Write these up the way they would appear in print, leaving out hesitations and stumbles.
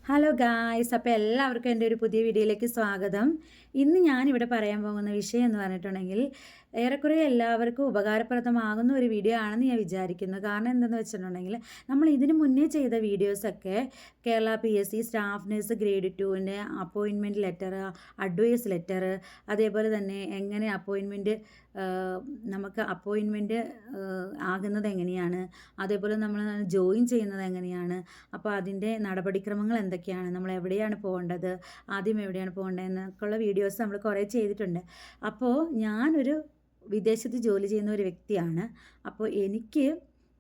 Hello guys, അപ്പോൾ എല്ലാവർക്കും എൻ്റെ ഒരു പുതിയ വീഡിയോയിലേക്ക് സ്വാഗതം. ഇന്ന് ഞാനിവിടെ പറയാൻ പോകുന്ന വിഷയം എന്ന് പറഞ്ഞിട്ടുണ്ടെങ്കിൽ ഏറെക്കുറെ എല്ലാവർക്കും ഉപകാരപ്രദമാകുന്ന ഒരു വീഡിയോ ആണെന്ന് ഞാൻ വിചാരിക്കുന്നു. കാരണം എന്തെന്ന് വെച്ചിട്ടുണ്ടെങ്കിൽ നമ്മൾ ഇതിന് മുന്നേ ചെയ്ത വീഡിയോസൊക്കെ Kerala PSC staff nurse grade 2ൻ്റെ അപ്പോയിൻമെൻറ്റ് ലെറ്റർ, അഡ്വൈസ് ലെറ്റർ, അതേപോലെ തന്നെ എങ്ങനെ നമുക്ക് അപ്പോയിൻമെൻറ്റ് ആകുന്നത് എങ്ങനെയാണ്, അതേപോലെ നമ്മൾ ജോയിൻ ചെയ്യുന്നത് എങ്ങനെയാണ്, അപ്പോൾ അതിൻ്റെ നടപടിക്രമങ്ങൾ എന്തൊക്കെയാണ്, നമ്മൾ എവിടെയാണ് പോകേണ്ടത്, ആദ്യം എവിടെയാണ് പോകേണ്ടത് എന്നൊക്കെയുള്ള വീഡിയോസ് നമ്മൾ കുറേ ചെയ്തിട്ടുണ്ട്. അപ്പോൾ ഞാനൊരു വിദേശത്ത് ജോലി ചെയ്യുന്ന ഒരു വ്യക്തിയാണ്. അപ്പോൾ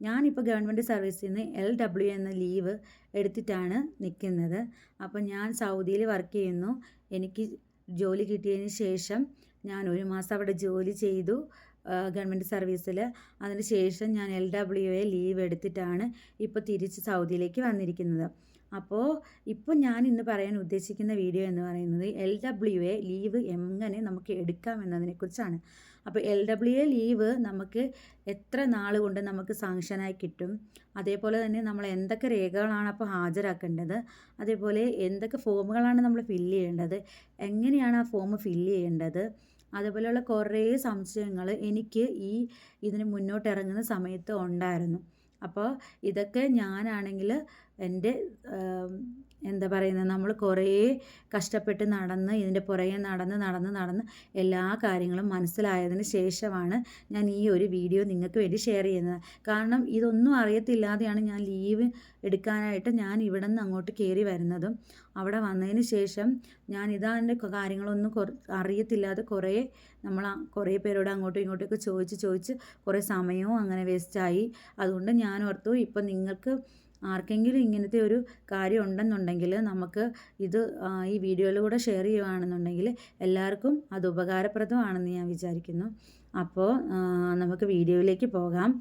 ഞാനിപ്പോൾ ഗവൺമെൻറ് സർവീസിൽ നിന്ന് LW എന്ന ലീവ് എടുത്തിട്ടാണ് നിൽക്കുന്നത്. അപ്പോൾ ഞാൻ സൗദിയിൽ വർക്ക് ചെയ്യുന്നു. എനിക്ക് ജോലി കിട്ടിയതിന് ശേഷം ഞാൻ ഒരു മാസം അവിടെ ജോലി ചെയ്തു ഗവൺമെൻറ് സർവീസിൽ. അതിന് ശേഷം ഞാൻ LWA ലീവ് എടുത്തിട്ടാണ് ഇപ്പോൾ തിരിച്ച് സൗദിയിലേക്ക് വന്നിരിക്കുന്നത്. അപ്പോൾ ഇപ്പോൾ ഞാൻ ഇന്ന് പറയാൻ ഉദ്ദേശിക്കുന്ന വീഡിയോ എന്ന് പറയുന്നത് LWA ലീവ് എങ്ങനെ നമുക്ക് എടുക്കാം എന്നതിനെക്കുറിച്ചാണ്. അപ്പോൾ LWA ലീവ് നമുക്ക് എത്ര നാൾ കൊണ്ട് നമുക്ക് സാങ്ഷനായി കിട്ടും, അതേപോലെ തന്നെ നമ്മൾ എന്തൊക്കെ രേഖകളാണ് അപ്പോൾ ഹാജരാക്കേണ്ടത്, അതേപോലെ എന്തൊക്കെ ഫോമുകളാണ് നമ്മൾ ഫില്ല് ചെയ്യേണ്ടത്, എങ്ങനെയാണ് ആ ഫോം ഫില്ല് ചെയ്യേണ്ടത്, അതുപോലെയുള്ള കുറേ സംശയങ്ങൾ എനിക്ക് ഇതിന് മുന്നോട്ടിറങ്ങുന്ന സമയത്ത് ഉണ്ടായിരുന്നു. അപ്പോൾ ഇതൊക്കെ ഞാനാണെങ്കിൽ എൻ്റെ എന്താ പറയുന്നത്, നമ്മൾ കുറേ കഷ്ടപ്പെട്ട് നടന്ന് ഇതിൻ്റെ പുറകെ നടന്ന് എല്ലാ കാര്യങ്ങളും മനസ്സിലായതിന് ശേഷമാണ് ഞാൻ ഈ ഒരു വീഡിയോ നിങ്ങൾക്ക് വേണ്ടി ഷെയർ ചെയ്യുന്നത്. കാരണം ഇതൊന്നും അറിയത്തില്ലാതെയാണ് ഞാൻ ലീവ് എടുക്കാനായിട്ട് ഞാൻ ഇവിടെ നിന്ന് അങ്ങോട്ട് കയറി വരുന്നതും. അവിടെ വന്നതിന് ശേഷം ഞാൻ ഇതിൻ്റെ കാര്യങ്ങളൊന്നും അറിയത്തില്ലാതെ കുറേ പേരോട് അങ്ങോട്ടും ഇങ്ങോട്ടൊക്കെ ചോദിച്ച് കുറേ സമയവും അങ്ങനെ വേസ്റ്റായി. അതുകൊണ്ട് ഞാൻ ഓർത്തു, ഇപ്പം നിങ്ങൾക്ക് ആർക്കെങ്കിലും ഇങ്ങനത്തെ ഒരു കാര്യം ഉണ്ടെന്നുണ്ടെങ്കിൽ നമുക്ക് ഈ വീഡിയോയിലൂടെ ഷെയർ ചെയ്യുകയാണെന്നുണ്ടെങ്കിൽ എല്ലാവർക്കും അത് ഉപകാരപ്രദമാണെന്ന് ഞാൻ വിചാരിക്കുന്നു. അപ്പോൾ നമുക്ക് വീഡിയോയിലേക്ക് പോകാം.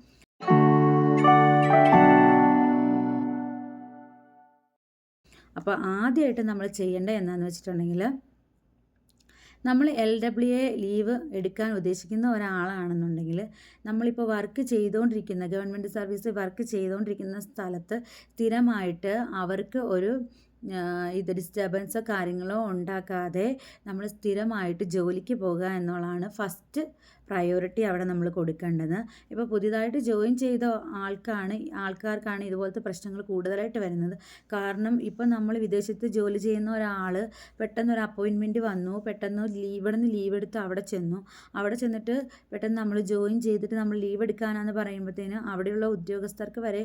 അപ്പോൾ ആദ്യമായിട്ട് നമ്മൾ ചെയ്യേണ്ടത് എന്താണെന്ന് വെച്ചിട്ടുണ്ടെങ്കിൽ, നമ്മൾ LWA ലീവ് എടുക്കാൻ ഉദ്ദേശിക്കുന്ന ഒരാളാണെന്നുണ്ടെങ്കിൽ നമ്മളിപ്പോൾ ഗവൺമെൻറ് സർവീസ് വർക്ക് ചെയ്തുകൊണ്ടിരിക്കുന്ന സ്ഥലത്ത് സ്ഥിരമായിട്ട് അവർക്ക് ഒരു ഡിസ്റ്റർബൻസോ കാര്യങ്ങളോ ഉണ്ടാക്കാതെ നമ്മൾ സ്ഥിരമായിട്ട് ജോലിക്ക് പോകുക എന്നുള്ളതാണ് ഫസ്റ്റ് പ്രയോറിറ്റി അവിടെ നമ്മൾ കൊടുക്കേണ്ടത്. ഇപ്പോൾ പുതിയതായിട്ട് ജോയിൻ ചെയ്ത ആൾക്കാർക്കാണ് ഇതുപോലത്തെ പ്രശ്നങ്ങൾ കൂടുതലായിട്ട് വരുന്നത്. കാരണം ഇപ്പം നമ്മൾ വിദേശത്ത് ജോലി ചെയ്യുന്ന ഒരാൾ പെട്ടെന്നൊരു അപ്പോയിൻമെൻറ്റ് വന്നു, പെട്ടെന്ന് ഇവിടെ നിന്ന് ലീവ് എടുത്ത് അവിടെ ചെന്നിട്ട് പെട്ടെന്ന് നമ്മൾ ജോയിൻ ചെയ്തിട്ട് നമ്മൾ ലീവ് എടുക്കാനാണെന്ന് പറയുമ്പോഴത്തേന് അവിടെയുള്ള ഉദ്യോഗസ്ഥർക്ക് വരെ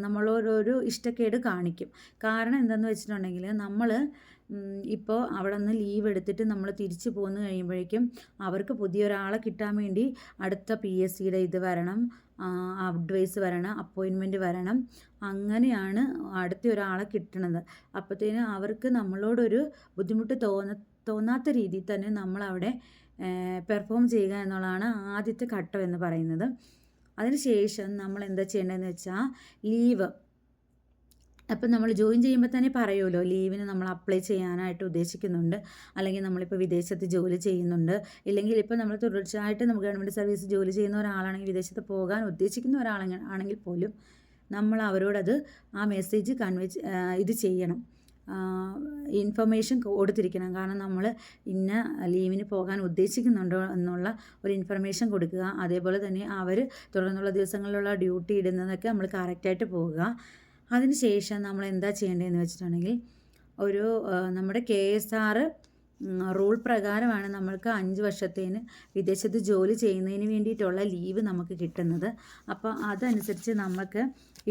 നമ്മളൊരു ഇഷ്ടക്കേട് കാണിക്കും. കാരണം എന്താണെന്ന് വെച്ചിട്ടുണ്ടെങ്കിൽ, നമ്മൾ ഇപ്പോൾ അവിടെ നിന്ന് ലീവ് എടുത്തിട്ട് നമ്മൾ തിരിച്ചു പോന്നു കഴിയുമ്പോഴേക്കും അവർക്ക് പുതിയൊരാളെ കിട്ടാൻ വേണ്ടി അടുത്ത PSCയുടെ ഇത് വരണം, അഡ്വൈസ് വരണം, അപ്പോയിൻമെൻറ്റ് വരണം. അങ്ങനെയാണ് അടുത്ത ഒരാളെ കിട്ടണത്. അപ്പോഴത്തേന് അവർക്ക് നമ്മളോടൊരു ബുദ്ധിമുട്ട് തോന്നാത്ത രീതിയിൽ തന്നെ നമ്മളവിടെ പെർഫോം ചെയ്യുക എന്നുള്ളതാണ് ആദ്യത്തെ ഘട്ടം എന്ന് പറയുന്നത്. അതിനുശേഷം നമ്മൾ എന്താ ചെയ്യേണ്ടതെന്ന് വെച്ചാൽ, ലീവ് അപ്പം നമ്മൾ ജോയിൻ ചെയ്യുമ്പോൾ തന്നെ പറയുമല്ലോ ലീവിന് നമ്മൾ അപ്ലൈ ചെയ്യാനായിട്ട് ഉദ്ദേശിക്കുന്നുണ്ട്, അല്ലെങ്കിൽ നമ്മളിപ്പോൾ വിദേശത്ത് ജോലി ചെയ്യുന്നുണ്ട്, ഇല്ലെങ്കിൽ ഇപ്പോൾ നമ്മൾ തുടർച്ചയായിട്ട് നമ്മൾ ഗവൺമെൻറ് സർവീസ് ജോലി ചെയ്യുന്ന ഒരാളാണെങ്കിൽ വിദേശത്ത് പോകാൻ ഉദ്ദേശിക്കുന്ന ഒരാളാണെങ്കിൽ പോലും നമ്മൾ അവരോടത് ആ മെസ്സേജ് ഇത് ചെയ്യണം, ഇൻഫർമേഷൻ കൊടുത്തിരിക്കണം. കാരണം നമ്മൾ ഇന്ന ലീവിന് പോകാൻ ഉദ്ദേശിക്കുന്നുണ്ടോ എന്നുള്ള ഒരു ഇൻഫർമേഷൻ കൊടുക്കുക. അതേപോലെ തന്നെ അവർ തുടർന്നുള്ള ദിവസങ്ങളിലുള്ള ഡ്യൂട്ടി ഇടുന്നതൊക്കെ നമ്മൾ കറക്റ്റായിട്ട് പോകുക. അതിന് ശേഷം നമ്മൾ എന്താ ചെയ്യേണ്ടതെന്ന് വെച്ചിട്ടുണ്ടെങ്കിൽ, നമ്മുടെ KSR റൂൾ പ്രകാരമാണ് നമ്മൾക്ക് 5 വർഷത്തേന് വിദേശത്ത് ജോലി ചെയ്യുന്നതിന് വേണ്ടിയിട്ടുള്ള ലീവ് നമുക്ക് കിട്ടുന്നത്. അപ്പോൾ അതനുസരിച്ച് നമുക്ക്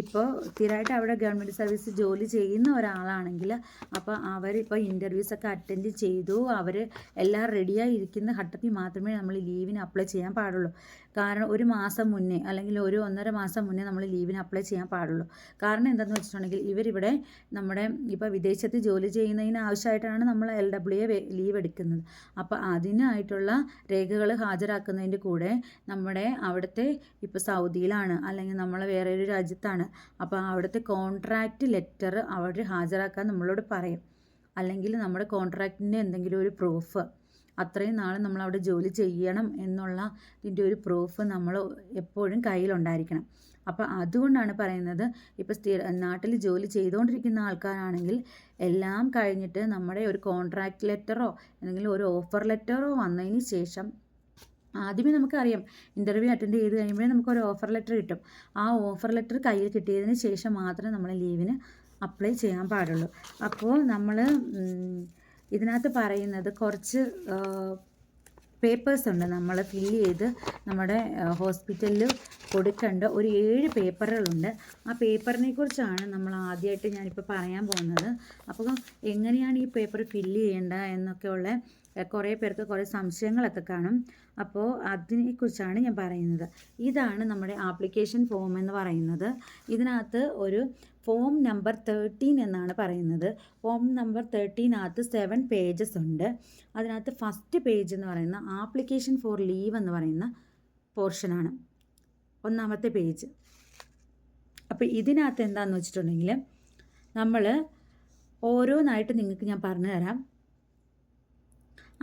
ഇപ്പോൾ സ്ഥിരമായിട്ട് അവിടെ ഗവൺമെൻറ് സർവീസ് ജോലി ചെയ്യുന്ന ഒരാളാണെങ്കിൽ അപ്പോൾ അവരിപ്പോൾ ഇൻ്റർവ്യൂസൊക്കെ അറ്റൻഡ് ചെയ്തു, അവർ എല്ലാം റെഡിയായി ഇരിക്കുന്ന ഘട്ടത്തിൽ മാത്രമേ നമ്മൾ ലീവിന് അപ്ലൈ ചെയ്യാൻ പാടുള്ളൂ. കാരണം ഒരു മാസം മുന്നേ അല്ലെങ്കിൽ 1-1.5 മാസം മുന്നേ നമ്മൾ ലീവിന് അപ്ലൈ ചെയ്യാൻ പാടുള്ളൂ. കാരണം എന്താണെന്ന് വെച്ചിട്ടുണ്ടെങ്കിൽ, ഇവരിവിടെ നമ്മുടെ ഇപ്പോൾ വിദേശത്ത് ജോലി ചെയ്യുന്നതിന് ആവശ്യമായിട്ടാണ് നമ്മൾ LWA ലീവ് എടുക്കുന്നത്. അപ്പോൾ അതിനായിട്ടുള്ള രേഖകൾ ഹാജരാക്കുന്നതിൻ്റെ കൂടെ നമ്മുടെ അവിടുത്തെ ഇപ്പോൾ സൗദിയിലാണ് അല്ലെങ്കിൽ നമ്മൾ വേറെ ഒരു രാജ്യത്താണ്, അപ്പോൾ അവിടുത്തെ കോൺട്രാക്റ്റ് ലെറ്റർ അവർ ഹാജരാക്കാൻ നമ്മളോട് പറയും. അല്ലെങ്കിൽ നമ്മുടെ കോൺട്രാക്റ്റിൻ്റെ എന്തെങ്കിലും ഒരു പ്രൂഫ്, അത്രയും നാൾ നമ്മളവിടെ ജോലി ചെയ്യണം എന്നുള്ള ഇതിൻ്റെ ഒരു പ്രൂഫ് നമ്മൾ എപ്പോഴും കയ്യിലുണ്ടായിരിക്കണം. അപ്പോൾ അതുകൊണ്ടാണ് പറയുന്നത്, ഇപ്പോൾ നാട്ടിൽ ജോലി ചെയ്തുകൊണ്ടിരിക്കുന്ന ആൾക്കാരാണെങ്കിൽ എല്ലാം കഴിഞ്ഞിട്ട് നമ്മുടെ ഒരു കോൺട്രാക്റ്റ് ലെറ്ററോ അല്ലെങ്കിൽ ഒരു ഓഫർ ലെറ്ററോ വന്നതിന് ശേഷം, ആദ്യമേ നമുക്കറിയാം ഇൻ്റർവ്യൂ അറ്റൻഡ് ചെയ്ത് കഴിയുമ്പോഴേ നമുക്കൊരു ഓഫർ ലെറ്റർ കിട്ടും. ആ ഓഫർ ലെറ്റർ കയ്യിൽ കിട്ടിയതിന് ശേഷം മാത്രമേ നമ്മൾ ലീവിന് അപ്ലൈ ചെയ്യാൻ പാടുള്ളൂ. അപ്പോൾ നമ്മൾ ഇതിനകത്ത് പറയുന്നത് കുറച്ച് പേപ്പേഴ്സ് ഉണ്ട് നമ്മൾ ഫില്ല് ചെയ്ത് നമ്മുടെ ഹോസ്പിറ്റലിൽ കൊടുക്കേണ്ട ഒരു 7 പേപ്പറുകളുണ്ട്. ആ പേപ്പറിനെ കുറിച്ചാണ് നമ്മൾ ആദ്യമായിട്ട് ഞാനിപ്പോൾ പറയാൻ പോകുന്നത്. അപ്പോൾ എങ്ങനെയാണ് ഈ പേപ്പർ ഫില്ല് ചെയ്യേണ്ടത് എന്നൊക്കെയുള്ള കുറേ പേർക്ക് കുറേ സംശയങ്ങളൊക്കെ കാണും. അപ്പോൾ അതിനെക്കുറിച്ചാണ് ഞാൻ പറയുന്നത്. ഇതാണ് നമ്മുടെ ആപ്ലിക്കേഷൻ ഫോം എന്ന് പറയുന്നത്. ഇതിനകത്ത് ഒരു ഫോം നമ്പർ 13 എന്നാണ് പറയുന്നത്. ഫോം നമ്പർ 13 7 പേജസ് ഉണ്ട്. അതിനകത്ത് ഫസ്റ്റ് പേജ് എന്ന് പറയുന്ന ആപ്ലിക്കേഷൻ ഫോർ ലീവ് എന്ന് പറയുന്ന പോർഷനാണ് ഒന്നാമത്തെ പേജ്. അപ്പോൾ ഇതിനകത്ത് എന്താണെന്ന് വെച്ചിട്ടുണ്ടെങ്കിൽ നമ്മൾ ഓരോന്നായിട്ട് നിങ്ങൾക്ക് ഞാൻ പറഞ്ഞു തരാം.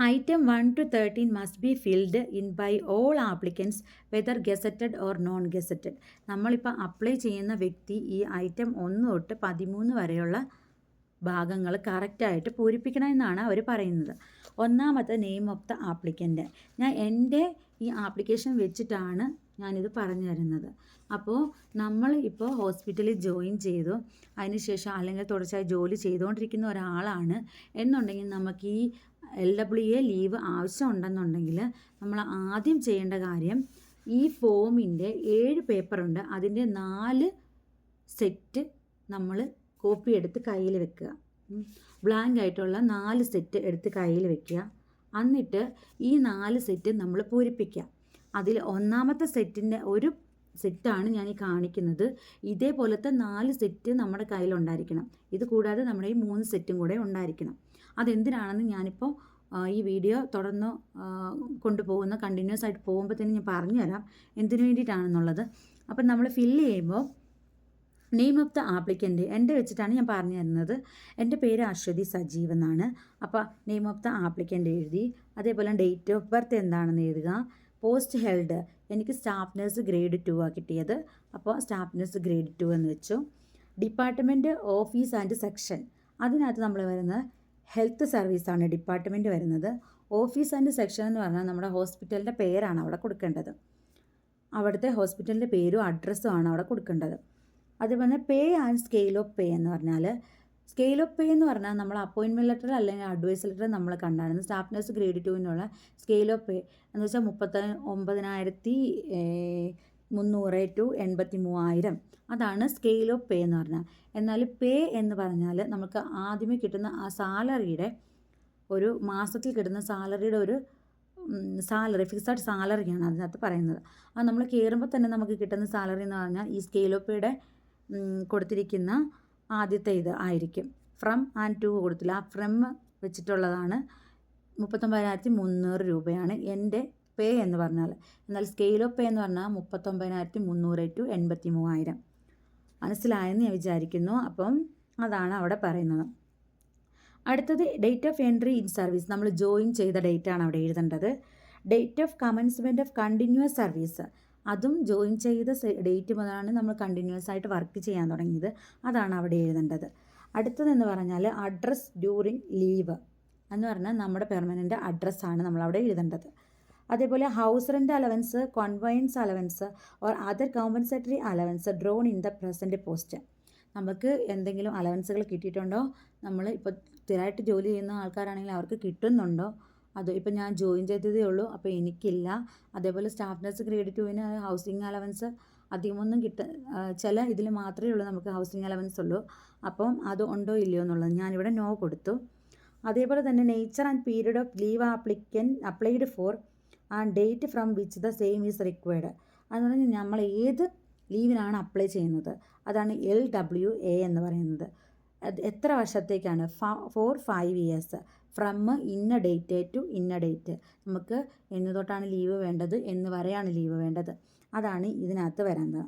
Item 1 to 13 must be filled in by all applicants whether gazetted or non-gazetted. നമ്മളിപ്പോൾ അപ്ലൈ ചെയ്യുന്ന വ്യക്തി ഈ ഐറ്റം 1 തൊട്ട് 13 വരെയുള്ള ഭാഗങ്ങൾ കറക്റ്റായിട്ട് പൂരിപ്പിക്കണമെന്നാണ് അവർ പറയുന്നത്. ഒന്നാമത്തെ നെയിം ഓഫ് ദ ആപ്ലിക്കൻ്റ്. ഞാൻ എൻ്റെ ഈ ആപ്ലിക്കേഷൻ വെച്ചിട്ടാണ് ഞാനിത് പറഞ്ഞു തരുന്നത്. അപ്പോൾ നമ്മൾ ഇപ്പോൾ ഹോസ്പിറ്റലിൽ ജോയിൻ ചെയ്തു, അതിനുശേഷം അല്ലെങ്കിൽ തുടർച്ചയായി ജോലി ചെയ്തുകൊണ്ടിരിക്കുന്ന ഒരാളാണ് എന്നുണ്ടെങ്കിൽ നമുക്ക് ഈ LWA ലീവ് ആവശ്യമുണ്ടെന്നുണ്ടെങ്കിൽ നമ്മൾ ആദ്യം ചെയ്യേണ്ട കാര്യം, ഈ ഫോമിൻ്റെ 7 പേപ്പറുണ്ട്, അതിൻ്റെ 4 സെറ്റ് നമ്മൾ കോപ്പി എടുത്ത് കയ്യിൽ വെക്കുക. ബ്ലാങ്ക് ആയിട്ടുള്ള 4 സെറ്റ് എടുത്ത് കയ്യിൽ വെക്കുക. എന്നിട്ട് ഈ 4 സെറ്റ് നമ്മൾ പൂരിപ്പിക്കുക. അതിൽ ഒന്നാമത്തെ സെറ്റിൻ്റെ ഒരു സെറ്റാണ് ഞാൻ ഈ കാണിക്കുന്നത്. ഇതേപോലത്തെ 4 സെറ്റ് നമ്മുടെ കയ്യിലുണ്ടായിരിക്കണം. ഇത് കൂടാതെ നമ്മുടെ ഈ 3 സെറ്റും കൂടെ ഉണ്ടായിരിക്കണം. അതെന്തിനാണെന്ന് ഞാനിപ്പോൾ ഈ വീഡിയോ തുടർന്ന് കൊണ്ടുപോകുന്ന കണ്ടിന്യൂസ് ആയിട്ട് പോകുമ്പോൾ തന്നെ ഞാൻ പറഞ്ഞു തരാം എന്തിനു വേണ്ടിയിട്ടാണെന്നുള്ളത്. അപ്പം നമ്മൾ ഫില്ല് ചെയ്യുമ്പോൾ നെയിം ഓഫ് ദ ആപ്ലിക്കൻ്റ് എൻ്റെ വെച്ചിട്ടാണ് ഞാൻ പറഞ്ഞു തരുന്നത്. എൻ്റെ പേര് അശ്വതി സജീവ് എന്നാണ്. അപ്പോൾ നെയിം ഓഫ് ദ ആപ്ലിക്കൻ്റ് എഴുതി, അതേപോലെ ഡേറ്റ് ഓഫ് ബർത്ത് എന്താണെന്ന് എഴുതുക. പോസ്റ്റ് ഹെൽഡ്, എനിക്ക് സ്റ്റാഫ് നഴ്സ് ഗ്രേഡ് 2 ആണ് കിട്ടിയത്, അപ്പോൾ സ്റ്റാഫ് നഴ്സ് ഗ്രേഡ് 2 എന്ന് വെച്ചു. ഡിപ്പാർട്ട്മെൻറ്റ്, ഓഫീസ് ആൻഡ് സെക്ഷൻ, അതിനകത്ത് നമ്മൾ വരുന്നത് ഹെൽത്ത് സർവീസാണ് ഡിപ്പാർട്ട്മെൻറ്റ് വരുന്നത്. ഓഫീസ് ആൻഡ് സെക്ഷൻ എന്ന് പറഞ്ഞാൽ നമ്മുടെ ഹോസ്പിറ്റലിൻ്റെ പേരാണ് അവിടെ കൊടുക്കേണ്ടത്. അവിടുത്തെ ഹോസ്പിറ്റലിൻ്റെ പേരും അഡ്രസ്സും ആണ് അവിടെ കൊടുക്കേണ്ടത്. അതുപോലെ pay and scale of pay എന്ന് പറഞ്ഞാൽ, സ്കെയിൽ ഓഫ് പേ എന്ന് പറഞ്ഞാൽ നമ്മൾ അപ്പോയിൻമെൻറ്റ് ലെറ്റർ അല്ലെങ്കിൽ അഡ്വൈസ് ലെറ്റർ നമ്മൾ കണ്ടായിരുന്നു. സ്റ്റാഫ് നഴ്സ് ഗ്രേഡ് 2-നുള്ള സ്കെയിൽ ഓഫ് പേ എന്ന് വെച്ചാൽ 39,300 to 83,000, അതാണ് സ്കെയിൽ ഓഫ് പേ എന്ന് പറഞ്ഞാൽ. എന്നാൽ പേ എന്ന് പറഞ്ഞാൽ നമുക്ക് ആദ്യമേ കിട്ടുന്ന ആ സാലറിയുടെ ഒരു മാസത്തിൽ കിട്ടുന്ന സാലറിയുടെ ഒരു സാലറി, ഫിക്സഡ് സാലറിയാണ് അതിനകത്ത് പറയുന്നത്. അത് നമ്മൾ കയറുമ്പോൾ തന്നെ നമുക്ക് കിട്ടുന്ന സാലറി എന്ന് പറഞ്ഞാൽ ഈ സ്കെയിൽ ഓഫ് പേയുടെ കൊടുത്തിരിക്കുന്ന ആദ്യത്തെ ഇത് ആയിരിക്കും. ഫ്രം ആൻഡ് ടു കൊടുത്തില്ല, ആ ഫ്രം വെച്ചിട്ടുള്ളതാണ്. 39,300 രൂപയാണ് എൻ്റെ പേ എന്ന് പറഞ്ഞാൽ. എന്നാൽ സ്കെയിൽ ഓഫ് പേ എന്ന് പറഞ്ഞാൽ 39,300 to 83,000. മനസ്സിലായെന്ന് ഞാൻ വിചാരിക്കുന്നു. അപ്പം അതാണ് അവിടെ പറയുന്നത്. അടുത്തത് date of entry in service, നമ്മൾ ജോയിൻ ചെയ്ത ഡേറ്റാണ് അവിടെ എഴുതേണ്ടത്. Date of commencement of continuous service, അതും ജോയിൻ ചെയ്ത ഡേറ്റ് മുതലാണ് നമ്മൾ കണ്ടിന്യൂസ് ആയിട്ട് വർക്ക് ചെയ്യാൻ തുടങ്ങിയത്, അതാണ് അവിടെ എഴുതേണ്ടത്. അടുത്തതെന്ന് പറഞ്ഞാൽ അഡ്രസ് ഡ്യൂറിങ് ലീവ് എന്ന് പറഞ്ഞാൽ നമ്മുടെ പെർമനൻ്റ് അഡ്രസ്സാണ് നമ്മളവിടെ എഴുതേണ്ടത്. അതേപോലെ house rent allowance, conveyance allowance or other compensatory allowance drawn in the present post. നമുക്ക് എന്തെങ്കിലും അലവൻസുകൾ കിട്ടിയിട്ടുണ്ടോ, നമ്മൾ ഇപ്പോൾ സ്ഥിരമായിട്ട് ജോലി ചെയ്യുന്ന ആൾക്കാരാണെങ്കിൽ അവർക്ക് കിട്ടുന്നുണ്ടോ, അത് ഇപ്പോൾ ഞാൻ ജോയിൻ ചെയ്തതേ ഉള്ളൂ അപ്പോൾ എനിക്കില്ല. അതേപോലെ സ്റ്റാഫ് നഴ്സ് ഗ്രേഡ് 2-ന് ഹൗസിംഗ് അലവൻസ് അധികമൊന്നും ചില ഇതിൽ മാത്രമേ ഉള്ളൂ നമുക്ക് ഹൗസിംഗ് അലവൻസ് ഉള്ളൂ. അപ്പം അത് ഉണ്ടോ ഇല്ലയോ എന്നുള്ളത് ഞാനിവിടെ നോ കൊടുത്തു. അതേപോലെ തന്നെ nature and period of leave applied four and date from which the same is required. അതെന്ന് പറഞ്ഞാൽ നമ്മൾ ഏത് ലീവിനാണ് അപ്ലൈ ചെയ്യുന്നത്, അതാണ് LWA എന്ന് പറയുന്നത്. എത്ര വർഷത്തേക്കാണ്, for 5 years ഫ്രം ഇന്ന ഡേറ്റ് ടു ഇന്ന ഡേറ്റ്. നമുക്ക് എന്ന് തൊട്ടാണ് ലീവ് വേണ്ടത്, എന്ന് വരെയാണ് ലീവ് വേണ്ടത്, അതാണ് ഇതിനകത്ത് വരുന്നത്.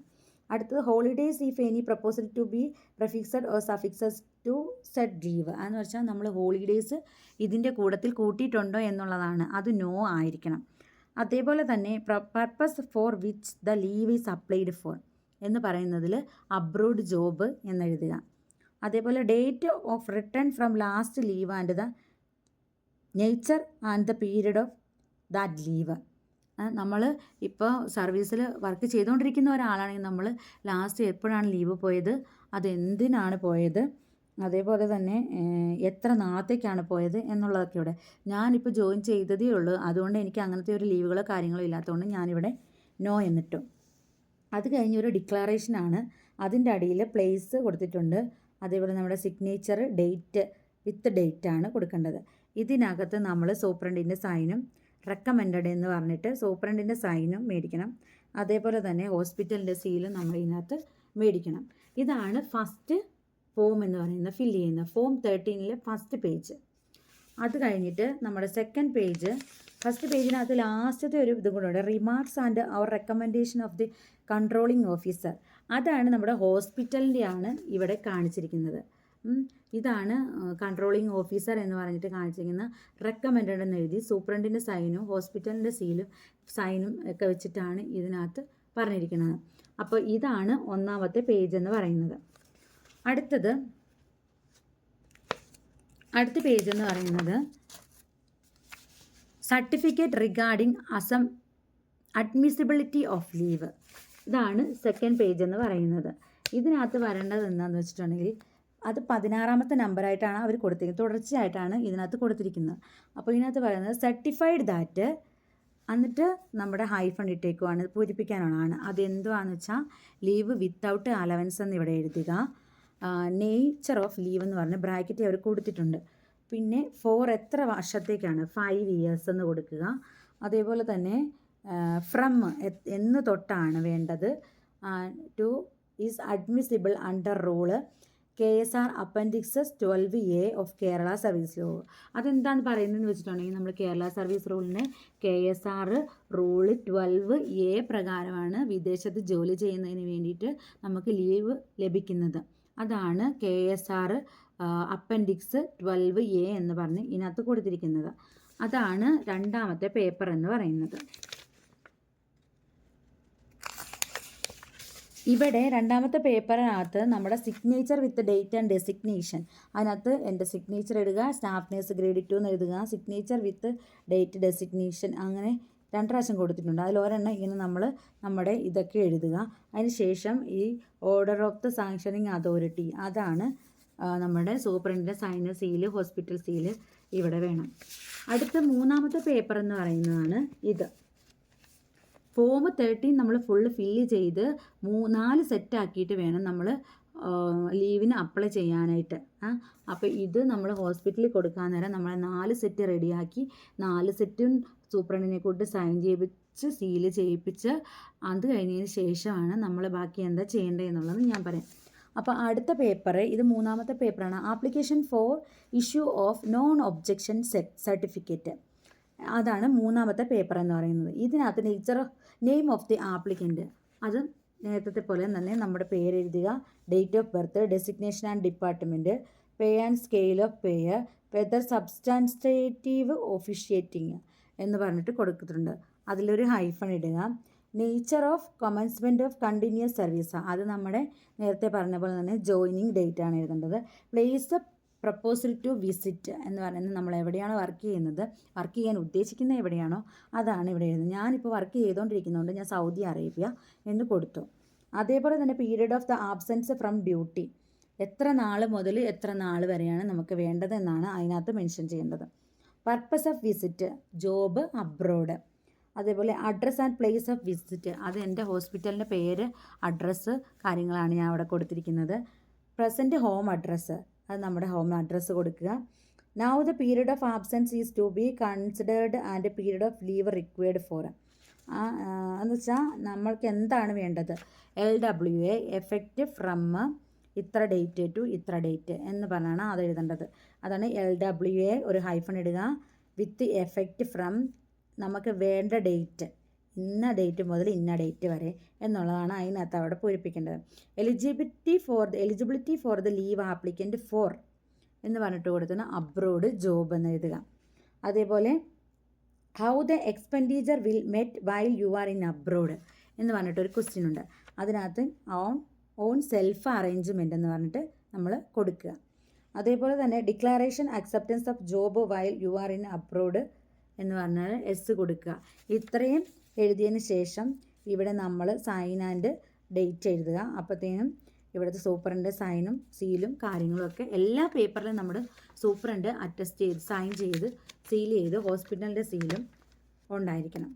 അടുത്തത് holidays if any proposal to be prefixed or suffixes to set leave. അതെന്ന് വെച്ചാൽ നമ്മൾ ഹോളിഡേയ്സ് ഇതിൻ്റെ കൂട്ടത്തിൽ കൂട്ടിയിട്ടുണ്ടോ എന്നുള്ളതാണ്, അത് നോ ആയിരിക്കണം. അതേപോലെ തന്നെ purpose for which the leave is applied for, എന്ന് പറയുന്നതിൽ അബ്രോഡ് ജോബ് എന്നെഴുതുക. അതേപോലെ date of return from last leave and the nature and the period of that leave. നമ്മൾ ഇപ്പോൾ സർവീസിൽ വർക്ക് ചെയ്തുകൊണ്ടിരിക്കുന്ന ഒരാളാണെങ്കിൽ നമ്മൾ ലാസ്റ്റ് എപ്പോഴാണ് ലീവ് പോയത്, അതെന്തിനാണ് പോയത്, അതേപോലെ തന്നെ എത്ര നാളത്തേക്കാണ് പോയത് എന്നുള്ളതൊക്കെ ഇവിടെ. ഞാനിപ്പോൾ ജോയിൻ ചെയ്തതേ ഉള്ളൂ, അതുകൊണ്ട് എനിക്ക് അങ്ങനത്തെ ഒരു ലീവുകളോ കാര്യങ്ങളോ ഇല്ലാത്തതുകൊണ്ട് ഞാനിവിടെ നോ എന്നിട്ടു. അത് കഴിഞ്ഞൊരു ഡിക്ലറേഷനാണ്. അതിൻ്റെ അടിയിൽ പ്ലേസ് കൊടുത്തിട്ടുണ്ട്. അതേപോലെ നമ്മുടെ സിഗ്നേച്ചർ ഡേറ്റ് വിത്ത് ഡേറ്റ് ആണ് കൊടുക്കേണ്ടത്. ഇതിനകത്ത് നമ്മൾ സൂപ്രണ്ടിൻ്റെ സൈനും റെക്കമെൻഡഡ് എന്ന് പറഞ്ഞിട്ട് സൂപ്രണ്ടിൻ്റെ സൈനും മേടിക്കണം. അതേപോലെ തന്നെ ഹോസ്പിറ്റലിൻ്റെ സീലും നമ്മൾ ഇതിനകത്ത് മേടിക്കണം. ഇതാണ് ഫസ്റ്റ് ഫോം എന്ന് പറയുന്നത്, ഫില്ല് ചെയ്യുന്ന ഫോം 13 ഫസ്റ്റ് പേജ്. അത് കഴിഞ്ഞിട്ട് നമ്മുടെ സെക്കൻഡ് പേജ്, ഫസ്റ്റ് പേജിനകത്ത് ലാസ്റ്റത്തെ ഒരു ഇതും കൂടെ ഉണ്ട്, remarks and our recommendation of the controlling officer. അതാണ് നമ്മുടെ ഹോസ്പിറ്റലിൻ്റെയാണ് ഇവിടെ കാണിച്ചിരിക്കുന്നത്. ഇതാണ് കൺട്രോളിങ് ഓഫീസർ എന്ന് പറഞ്ഞിട്ട് കാണിച്ചിരിക്കുന്ന റെക്കമെൻഡഡ് എന്ന് എഴുതി സൂപ്രണ്ടിൻ്റെ സൈനും ഹോസ്പിറ്റലിൻ്റെ സൈനും ഒക്കെ വെച്ചിട്ടാണ് ഇതിനകത്ത് പറഞ്ഞിരിക്കുന്നത്. അപ്പോൾ ഇതാണ് ഒന്നാമത്തെ പേജ് എന്ന് പറയുന്നത്. അടുത്ത പേജ് എന്ന് പറയുന്നത് certificate regarding admissibility of leave. ഇതാണ് സെക്കൻഡ് പേജ് എന്ന് പറയുന്നത്. ഇതിനകത്ത് വരേണ്ടത് എന്താണെന്ന് വെച്ചിട്ടുണ്ടെങ്കിൽ അത് 16ാമത്തെ നമ്പറായിട്ടാണ് അവർ കൊടുത്തിരിക്കുന്നത്, തുടർച്ചയായിട്ടാണ് ഇതിനകത്ത് കൊടുത്തിരിക്കുന്നത്. അപ്പോൾ ഇതിനകത്ത് പറയുന്നത് സർട്ടിഫൈഡ് ദാറ്റ്, എന്നിട്ട് നമ്മുടെ ഹൈഫൺ ഇട്ടേക്കുവാണ്, പൂരിപ്പിക്കാനാണ്. അതെന്തുവാണെന്ന് വെച്ചാൽ ലീവ് വിത്തൗട്ട് അലവൻസ് എന്ന് ഇവിടെ എഴുതുക. നേച്ചർ ഓഫ് ലീവ് എന്ന് പറഞ്ഞ് ബ്രാക്കറ്റ് അവർ കൊടുത്തിട്ടുണ്ട്. പിന്നെ ഫോർ എത്ര വർഷത്തേക്കാണ്, 5 years എന്ന് കൊടുക്കുക. അതേപോലെ തന്നെ ഫ്രം എന്ന് തൊട്ടാണ് വേണ്ടത്. To is admissible under rule KSR appendix 12A of Kerala service law. അതെന്താണ് പറയുന്നതെന്ന് വെച്ചിട്ടുണ്ടെങ്കിൽ നമ്മൾ കേരള സർവീസ് റൂളിന് KSR റൂള് 12A പ്രകാരമാണ് വിദേശത്ത് ജോലി ചെയ്യുന്നതിന് വേണ്ടിയിട്ട് നമുക്ക് ലീവ് ലഭിക്കുന്നത്. അതാണ് KSR അപ്പൻഡിക്സ് 12A എന്ന് പറഞ്ഞ് ഇതിനകത്ത് കൊടുത്തിരിക്കുന്നത്. അതാണ് രണ്ടാമത്തെ പേപ്പർ എന്ന് പറയുന്നത്. ഇവിടെ രണ്ടാമത്തെ പേപ്പറിനകത്ത് നമ്മുടെ signature with date and designation, അതിനകത്ത് എൻ്റെ സിഗ്നേച്ചർ ഇടുക, സ്റ്റാഫ് നേഴ്സ് ഗ്രേഡ് 2 എന്ന് എഴുതുക, സിഗ്നേച്ചർ വിത്ത് ഡേറ്റ് ഡെസിഗ്നേഷൻ, അങ്ങനെ 2 പ്രാവശ്യം കൊടുത്തിട്ടുണ്ട്. അതിലൊരെണ്ണം ഇങ്ങനെ നമ്മൾ നമ്മുടെ ഇതൊക്കെ എഴുതുക. അതിന് ശേഷം ഈ order of the sanctioning authority, അതാണ് നമ്മുടെ സൂപ്രണ്ടിൻ്റെ സൈന് സീല് ഹോസ്പിറ്റൽ സീല് ഇവിടെ വേണം. അടുത്ത മൂന്നാമത്തെ പേപ്പർ എന്ന് പറയുന്നതാണ് ഇത്. ഫോം 13 നമ്മൾ ഫുള്ള് ഫില്ല് ചെയ്ത് 4 സെറ്റാക്കിയിട്ട് വേണം നമ്മൾ ലീവിന് അപ്ലൈ ചെയ്യാനായിട്ട്. അപ്പോൾ ഇത് നമ്മൾ ഹോസ്പിറ്റലിൽ കൊടുക്കാൻ നേരം നമ്മൾ 4 സെറ്റ് റെഡിയാക്കി 4 സെറ്റും സൂപ്രണ്ടിനെ കൊണ്ട് സൈൻ ചെയ്യിപ്പിച്ച് സീല് ചെയ്യിപ്പിച്ച് അത് കഴിഞ്ഞതിന് ശേഷമാണ് നമ്മൾ ബാക്കി എന്താ ചെയ്യേണ്ടതെന്നുള്ളത് ഞാൻ പറയാം. അപ്പോൾ അടുത്ത പേപ്പർ, ഇത് മൂന്നാമത്തെ പേപ്പറാണ്, application for issue of non objection certificate. അതാണ് മൂന്നാമത്തെ പേപ്പർ എന്ന് പറയുന്നത്. ഇതിനകത്ത് നെയിം ഓഫ് ദി ആപ്ലിക്കൻ്റ്, അത് നേരത്തെ പോലെ തന്നെ നമ്മുടെ പേര് എഴുതുക, date of birth, designation and department, pay and scale of pay, whether substantive officiating എന്ന് പറഞ്ഞിട്ട് കൊടുത്തിട്ടുണ്ട്. അതിലൊരു ഹൈഫൺ ഇടുക. Nature of commencement of continuous service, അത് നമ്മുടെ നേരത്തെ പറഞ്ഞ പോലെ തന്നെ ജോയിനിങ് ഡേറ്റ് ആണ് എഴുതേണ്ടത്. പ്ലേസ് പ്രപ്പോസൽ ടു വിസിറ്റ് എന്ന് പറയുന്നത് നമ്മൾ എവിടെയാണോ വർക്ക് ചെയ്യുന്നത്, വർക്ക് ചെയ്യാൻ ഉദ്ദേശിക്കുന്നത് എവിടെയാണോ അതാണ് ഇവിടെ എഴുതുന്നത്. ഞാനിപ്പോൾ വർക്ക് ചെയ്തുകൊണ്ടിരിക്കുന്നതുകൊണ്ട് ഞാൻ സൗദി അറേബ്യ എന്ന് കൊടുത്തു. അതേപോലെ തന്നെ period of the absence from duty, എത്ര നാൾ മുതൽ എത്ര നാൾ വരെയാണ് നമുക്ക് വേണ്ടതെന്നാണ് അതിനകത്ത് മെൻഷൻ ചെയ്യേണ്ടത്. Purpose of visit, job abroad. അതേപോലെ address and place of visit, അത് എൻ്റെ ഹോസ്പിറ്റലിൻ്റെ പേര്, അഡ്രസ്സ് കാര്യങ്ങളാണ് ഞാൻ അവിടെ കൊടുത്തിരിക്കുന്നത്. പ്രസൻറ്റ് ഹോം അഡ്രസ്സ്, അത് നമ്മുടെ ഹോം അഡ്രസ്സ് കൊടുക്കുക. Now the period of absence is to be considered and period of leave required for, എന്ന് വെച്ചാൽ നമ്മൾക്ക് എന്താണ് വേണ്ടത്, LWA എഫക്റ്റ് ഫ്രം ഇത്ര ഡേറ്റ് ടു ഇത്ര ഡേറ്റ് എന്ന് പറഞ്ഞാണ് അത് എഴുതേണ്ടത്. അതാണ് LWA, ഒരു ഹൈഫൺ ഇടുക, വിത്ത് എഫക്റ്റ് ഫ്രം, നമുക്ക് വേണ്ട ഡേറ്റ് ഇന്ന ഡേറ്റ് മുതൽ ഇന്ന ഡേറ്റ് വരെ എന്നുള്ളതാണ് അതിനകത്ത് അവിടെ പൂരിപ്പിക്കേണ്ടത്. Eligibility for the leave applicant for എന്ന് പറഞ്ഞിട്ട് കൊടുത്തുന്ന അബ്രോഡ് ജോബ് എന്ന് എഴുതുക. അതേപോലെ how the expenditure will met while you are in abroad എന്ന് പറഞ്ഞിട്ടൊരു ക്വസ്റ്റ്യൻ ഉണ്ട്. അതിനകത്ത് ഓൺ സെൽഫ് അറേഞ്ച്മെൻ്റ് എന്ന് പറഞ്ഞിട്ട് നമ്മൾ കൊടുക്കുക. അതേപോലെ തന്നെ declaration acceptance of job while you are in abroad എന്ന് പറഞ്ഞാൽ എസ് കൊടുക്കുക. ഇത്രയും എഴുതിയതിന് ശേഷം ഇവിടെ നമ്മൾ സൈൻ ആൻഡ് ഡേറ്റ് എഴുതുക. അപ്പോഴത്തേനും ഇവിടുത്തെ സൂപ്പറിൻ്റെ സൈനും സീലും കാര്യങ്ങളുമൊക്കെ എല്ലാ പേപ്പറിലും നമ്മൾ സൂപ്പറിൻ്റെ അറ്റസ്റ്റ് ചെയ്ത് സൈൻ ചെയ്ത് സീൽ ചെയ്ത് ഹോസ്പിറ്റലിൻ്റെ സീലും ഉണ്ടായിരിക്കണം.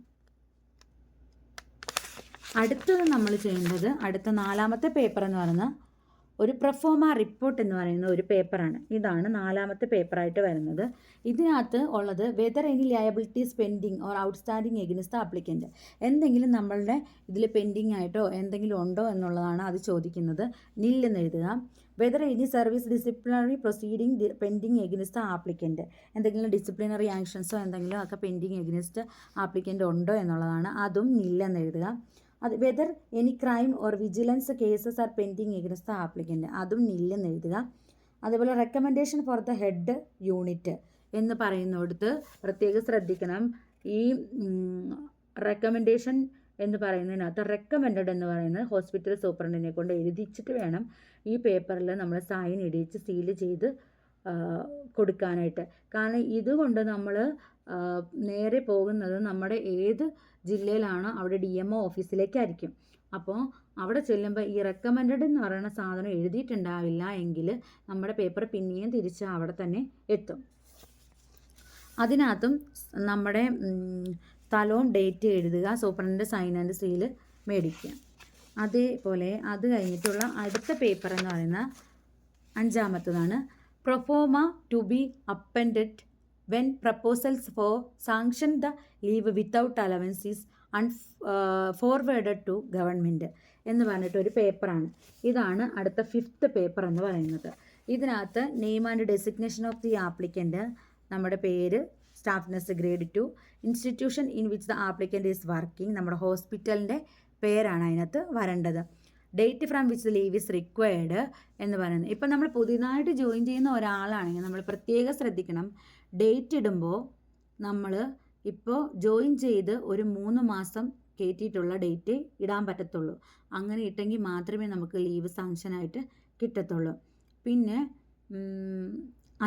അടുത്തത് നമ്മൾ ചെയ്യേണ്ടത് അടുത്ത 4ാമത്തെ പേപ്പർ എന്ന് പറയുന്നത് ഒരു പ്രൊഫോമ റിപ്പോർട്ട് എന്ന് പറയുന്ന ഒരു പേപ്പറാണ്. ഇതാണ് 4ാമത്തെ പേപ്പറായിട്ട് വരുന്നത്. ഇതിനകത്ത് ഉള്ളത് whether any liabilities pending or outstanding against the applicant, എന്തെങ്കിലും നമ്മളുടെ ഇതിൽ പെൻഡിങ് ആയിട്ടോ എന്തെങ്കിലും ഉണ്ടോ എന്നുള്ളതാണ് അത് ചോദിക്കുന്നത്. നിൽ എന്ന് എഴുതുക. Whether any service disciplinary proceeding pending against the applicant, എന്തെങ്കിലും ഡിസിപ്ലിനറി ആക്ഷൻസോ എന്തെങ്കിലും ഒക്കെ പെൻഡിങ് എഗിൻസ്റ്റ് ആപ്ലിക്കൻ്റ് ഉണ്ടോ എന്നുള്ളതാണ്. അതും നിൽ എന്ന് എഴുതുക. അത് whether any crime or vigilance cases are pending against the applicant, അതും നിൽ എന്ന് എഴുതുക. അതുപോലെ recommendation for the head unit എന്ന് പറയുന്നിടത്ത് പ്രത്യേകം ശ്രദ്ധിക്കണം. ഈ റെക്കമെൻഡേഷൻ എന്ന് പറയുന്നതിനകത്ത് റെക്കമെൻഡഡ് എന്ന് പറയുന്നത് ഹോസ്പിറ്റൽ സൂപ്രണ്ടിനെ കൊണ്ട് എഴുതിച്ചിട്ട് വേണം ഈ പേപ്പറിൽ നമ്മൾ സൈൻ ഇടിച്ച് സീൽ ചെയ്ത് കൊടുക്കാനായിട്ട്. കാരണം ഇതുകൊണ്ട് നമ്മൾ നേരെ പോകുന്നത് നമ്മുടെ ഏത് ജില്ലയിലാണോ അവിടെ DMO ഓഫീസിലേക്കായിരിക്കും. അപ്പോൾ അവിടെ ചെല്ലുമ്പോൾ ഈ റെക്കമെൻഡഡ് എന്ന് പറയുന്ന സാധനം എഴുതിയിട്ടുണ്ടാവില്ല എങ്കിൽ നമ്മുടെ പേപ്പർ പിന്നെയും തിരിച്ച് അവിടെ തന്നെ എത്തും. അതിനകത്തും നമ്മുടെ സ്ഥലവും ഡേറ്റ് എഴുതുക, സൂപ്രണ്ടിൻ്റെ സൈൻ ആൻഡ് സീല് മേടിക്കുക. അതേപോലെ അത് കഴിഞ്ഞിട്ടുള്ള അടുത്ത പേപ്പർ എന്ന് പറയുന്ന 5ാമത്തതാണ് proforma to be appended when proposals for sanction the leave without allowance is forwarded to government എന്ന് പറഞ്ഞിട്ട് ഒരു പേപ്പറാണ്. ഇതാണ് അടുത്ത 5th പേപ്പർ എന്ന് പറയുന്നത്. ഇതിനകത്ത് name and designation of the applicant, നമ്മുടെ പേര്, staff nurse grade 2, institution in which the applicant is working, നമ്മുടെ ഹോസ്പിറ്റലിൻ്റെ പേരാണ് അതിനകത്ത് വരേണ്ടത്. Date from which leave is required എന്ന് പറയുന്നത്. ഇപ്പം നമ്മൾ പുതിയതായിട്ട് ജോയിൻ ചെയ്യുന്ന ഒരാളാണെങ്കിൽ നമ്മൾ പ്രത്യേകം ശ്രദ്ധിക്കണം. ഡേറ്റ് ഇടുമ്പോൾ നമ്മൾ ഇപ്പോൾ ജോയിൻ ചെയ്ത് ഒരു 3 മാസം കയറ്റിയിട്ടുള്ള ഡേറ്റ് ഇടാൻ പറ്റത്തുള്ളൂ. അങ്ങനെ ഇട്ടെങ്കിൽ മാത്രമേ നമുക്ക് ലീവ് സാങ്ഷനായിട്ട് കിട്ടത്തുള്ളൂ. പിന്നെ